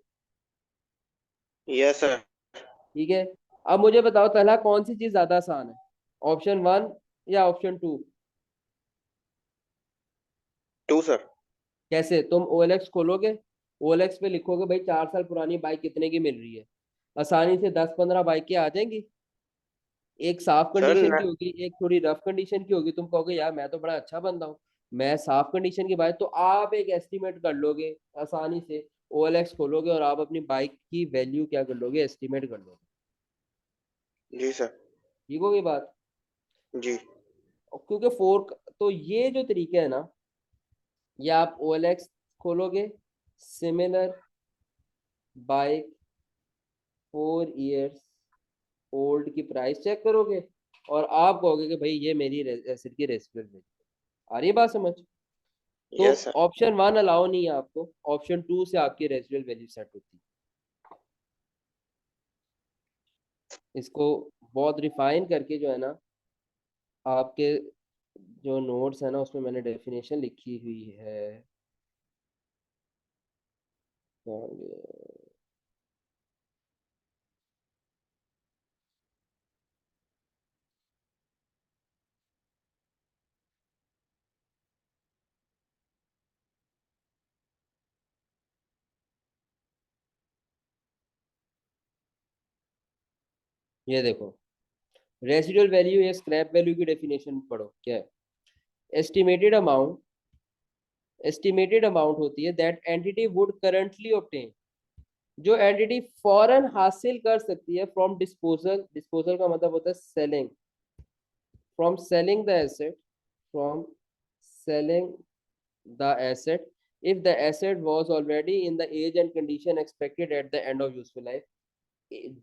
Yes sir. ठीक है, अब मुझे बताओ तलहा कौन सी चीज ज्यादा आसान है, ऑप्शन 1 या ऑप्शन 2? 2 सर। कैसे, तुम OLX खोलोगे, OLX पे लिखोगे भाई 4 साल पुरानी बाइक कितने की मिल रही है, आसानी से 10-15 बाइकें आ जाएंगी। एक साफ सर कंडीशन न, की होगी, एक थोड़ी रफ कंडीशन की होगी। तुम कहोगे यार मैं तो बड़ा अच्छा बंदा हूँ, मैं साफ कंडीशन की बाइक, तो आप एक एस्टिमेट कर लोगे आसानी से। OLX खोलोगे और आप अपनी बाइक की वैल्यू क्या कर लोगे, एस्टिमेट कर लोगे। जी सर। ठीक होगी बात। जी। क्योंकि फोर, तो ये जो तरीके है ना, ये आप OLX खोलोगे, सिमिलर बाइक 4 इयर्स ओल्ड की प्राइस चेक करोगे और आप कहोगे कि भाई ये मेरी एसिड की रेसिडुअल वैल्यू। आ रही है बात समझ? तो यस सर। ऑप्शन 1 अलाउ नहीं है आपको, ऑप्शन 2 से आपकी रेसिडुअल वैल्यू सेट होती है। इसको बहुत रिफाइन करके जो है ना, आपके जो नोट्स है ना उसमें मैंने डेफिनेशन लिखी हुई है। ये देखो, रेसिडुअल वैल्यू या स्क्रैप वैल्यू की डेफिनेशन पढ़ो क्या है। एस्टिमेटेड अमाउंट, एस्टिमेटेड अमाउंट होती है that entity would currently obtain, जो एंटिटी फौरन हासिल कर सकती है फ्रॉम डिस्पोजल, डिस्पोजल का मतलब होता है selling, from selling the asset, from selling the asset if the asset was already in the age and condition expected at the end of useful life।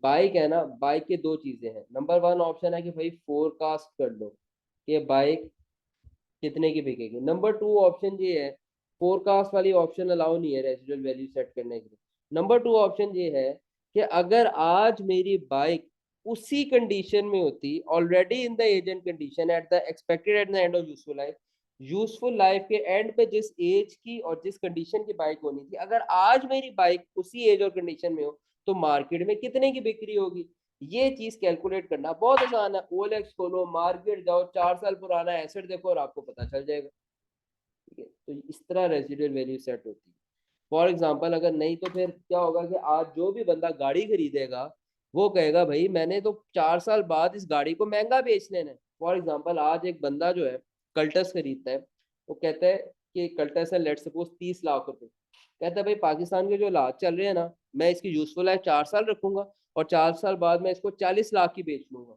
Bike है ना, बाइक के दो चीजें हैं। नंबर 1 ऑप्शन है कि भाई फोरकास्ट कर लो कि बाइक कितने की बिकेगी। नंबर 2 ऑप्शन ये है, फोरकास्ट वाली ऑप्शन अलाउ नहीं है रेसिडुअल वैल्यू सेट करने के लिए। नंबर 2 ऑप्शन ये है कि अगर आज मेरी बाइक उसी कंडीशन में होती, already in the age and condition at the expected at the end of useful life, useful life के एंड पे जिस एज की और जिस कंडीशन की बाइक होनी थी, अगर आज मेरी बाइक उसी एज और कंडीशन में हो तो मार्केट में कितने की बिक्री होगी। ये चीज कैलकुलेट करना बहुत आसान है। ओएलएक्स खोलो, मार्केट जाओ, 4 साल पुराना एसेट देखो और आपको पता चल जाएगा। ठीक है, तो इस तरह रेजिडुअल वैल्यू सेट होती है। फॉर एग्जाम्पल अगर नहीं तो फिर क्या होगा कि आज जो भी बंदा गाड़ी खरीदेगा वो कहेगा भाई मैंने तो 4 साल बाद इस गाड़ी को महंगा बेच लेना है। फॉर एग्जाम्पल आज एक बंदा जो है कल्टस खरीदता है, वो कहता है कि कल्टस है लेट सपोज 30 लाख रुपए, कहता है भाई पाकिस्तान के जो हालात चल रहे हैं ना, मैं इसकी यूजफुल लाइफ 4 साल रखूंगा और 4 साल बाद मैं इसको 40 लाख की बेच लूंगा,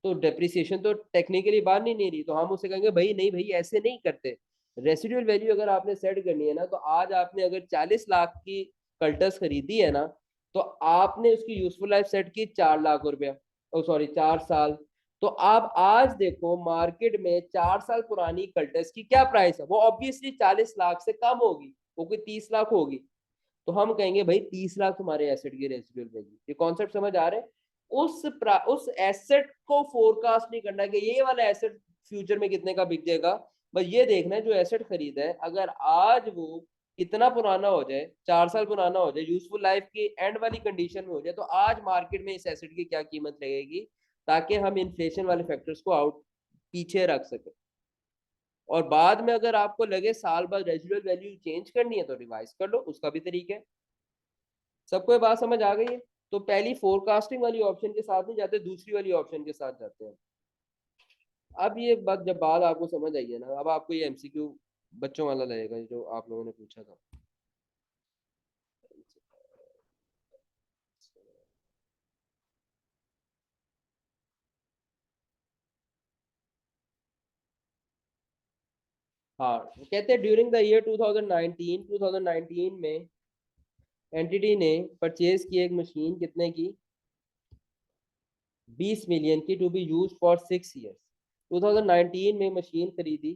तो डेप्रिसिएशन तो टेक्निकली बाहर नहीं रही। तो हम उसे कहेंगे भाई नहीं भाई ऐसे नहीं करते। रेसिडुअल वैल्यू अगर आपने सेट करनी है ना, तो आज आपने अगर 40 लाख की कल्टस खरीदी है ना, तो आपने उसकी यूजफुल लाइफ सेट की 4 लाख रुपया, ओ सॉरी 4 साल। तो आप आज देखो मार्केट में 4 साल पुरानी कल्टस की क्या प्राइस है, वो ऑब्वियसली 40 लाख से कम होगी, वो कोई 30 लाख होगी। तो हम कहेंगे भाई 30 लाख तुम्हारे एसेट की रेसिडुअल वैल्यू। ये कॉन्सेप्ट समझ आ रहे हैं। उस एसेट को फोरकास्ट नहीं करना कि ये वाला एसेट फ्यूचर में कितने का बिक जाएगा। बस ये देखना है जो एसेट खरीदा है अगर आज वो कितना पुराना हो जाए, 4 साल पुराना हो जाए, यूजफुल लाइफ की एंड वाली कंडीशन में हो जाए, तो आज मार्केट में इस एसेट की क्या कीमत लगेगी, ताकि हम इन्फ्लेशन वाले फैक्टर्स को आउट पीछे रख सके। और बाद में अगर आपको लगे साल बाद रेजिडुअल वैल्यू चेंज करनी है तो रिवाइज कर लो, उसका भी तरीका है। सबको ये बात समझ आ गई है। तो पहली फोरकास्टिंग वाली ऑप्शन के साथ नहीं जाते, दूसरी वाली ऑप्शन के साथ जाते हैं। अब ये बात जब बात आपको समझ आई है ना, अब आपको ये एमसीक्यू बच्चों वाला लगेगा जो आप लोगों ने पूछा था। हाँ, कहते हैं ड्यूरिंग द ईयर 2019 में एंटिटी ने परचेज की एक मशीन कितने की, 20 मिलियन की, to be use for 6 years. 2019 में मशीन खरीदी,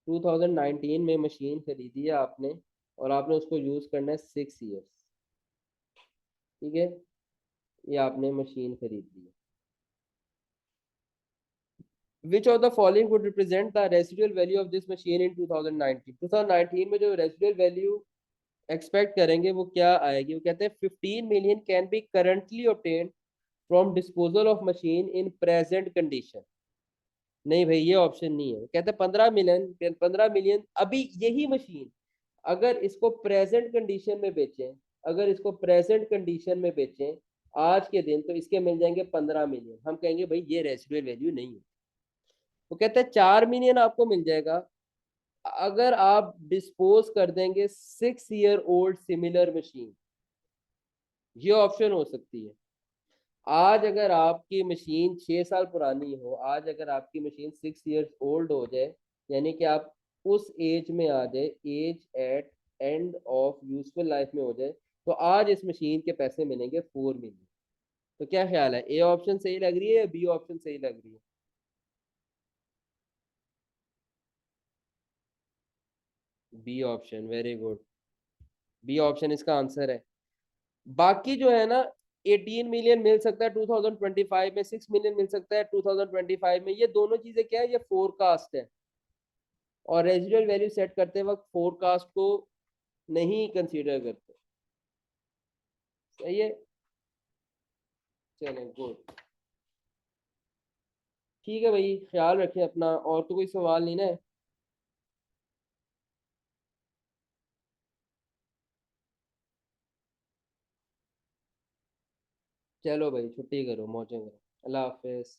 2019 में मशीन खरीदी है आपने और आपने उसको यूज करना है 6 ईयर्स। ठीक है, ये आपने मशीन खरीद ली है। Which of the following would represent the residual value of this machine in 2019? 2019 में जो residual value expect करेंगे वो क्या आएगी। वो कहते हैं 15 million can be currently obtained from disposal of machine in present condition। नहीं भाई ये ऑप्शन नहीं है। कहते हैं 15 मिलियन अभी यही मशीन अगर इसको प्रेजेंट कंडीशन में बेचें, अगर इसको प्रेजेंट कंडीशन में बेचें आज के दिन, तो इसके मिल जाएंगे 15 मिलियन। हम कहेंगे भाई ये रेसिडुअल वैल्यू नहीं है। वो कहते हैं 4 मिलियन आपको मिल जाएगा अगर आप डिस्पोज कर देंगे 6 ईयर ओल्ड सिमिलर मशीन। ये ऑप्शन हो सकती है। आज अगर आपकी मशीन 6 साल पुरानी हो, आज अगर आपकी मशीन 6 ईयर्स ओल्ड हो जाए, यानी कि आप उस एज में आ जाए, age at end of useful life में हो जाए, तो आज इस मशीन के पैसे मिलेंगे 4 मिलियन। तो क्या ख्याल है, ए ऑप्शन सही लग रही है या बी ऑप्शन सही लग रही है? B option, very good. B option इसका आंसर है। बाकी जो है ना 18 मिलियन मिल सकता है 2025 में, 6 मिलियन मिल सकता है 2025 में। ये दोनों चीजें क्या है, ये फोरकास्ट है और रेजिडुअल वैल्यू सेट करते वक्त फोरकास्ट को नहीं कंसीडर करते। सही है, चलें गुड। ठीक है भाई, ख्याल रखें अपना। और तो कोई सवाल नहीं ना? चलो भाई छुट्टी करो, मौजें करो, अल्लाह हाफिज।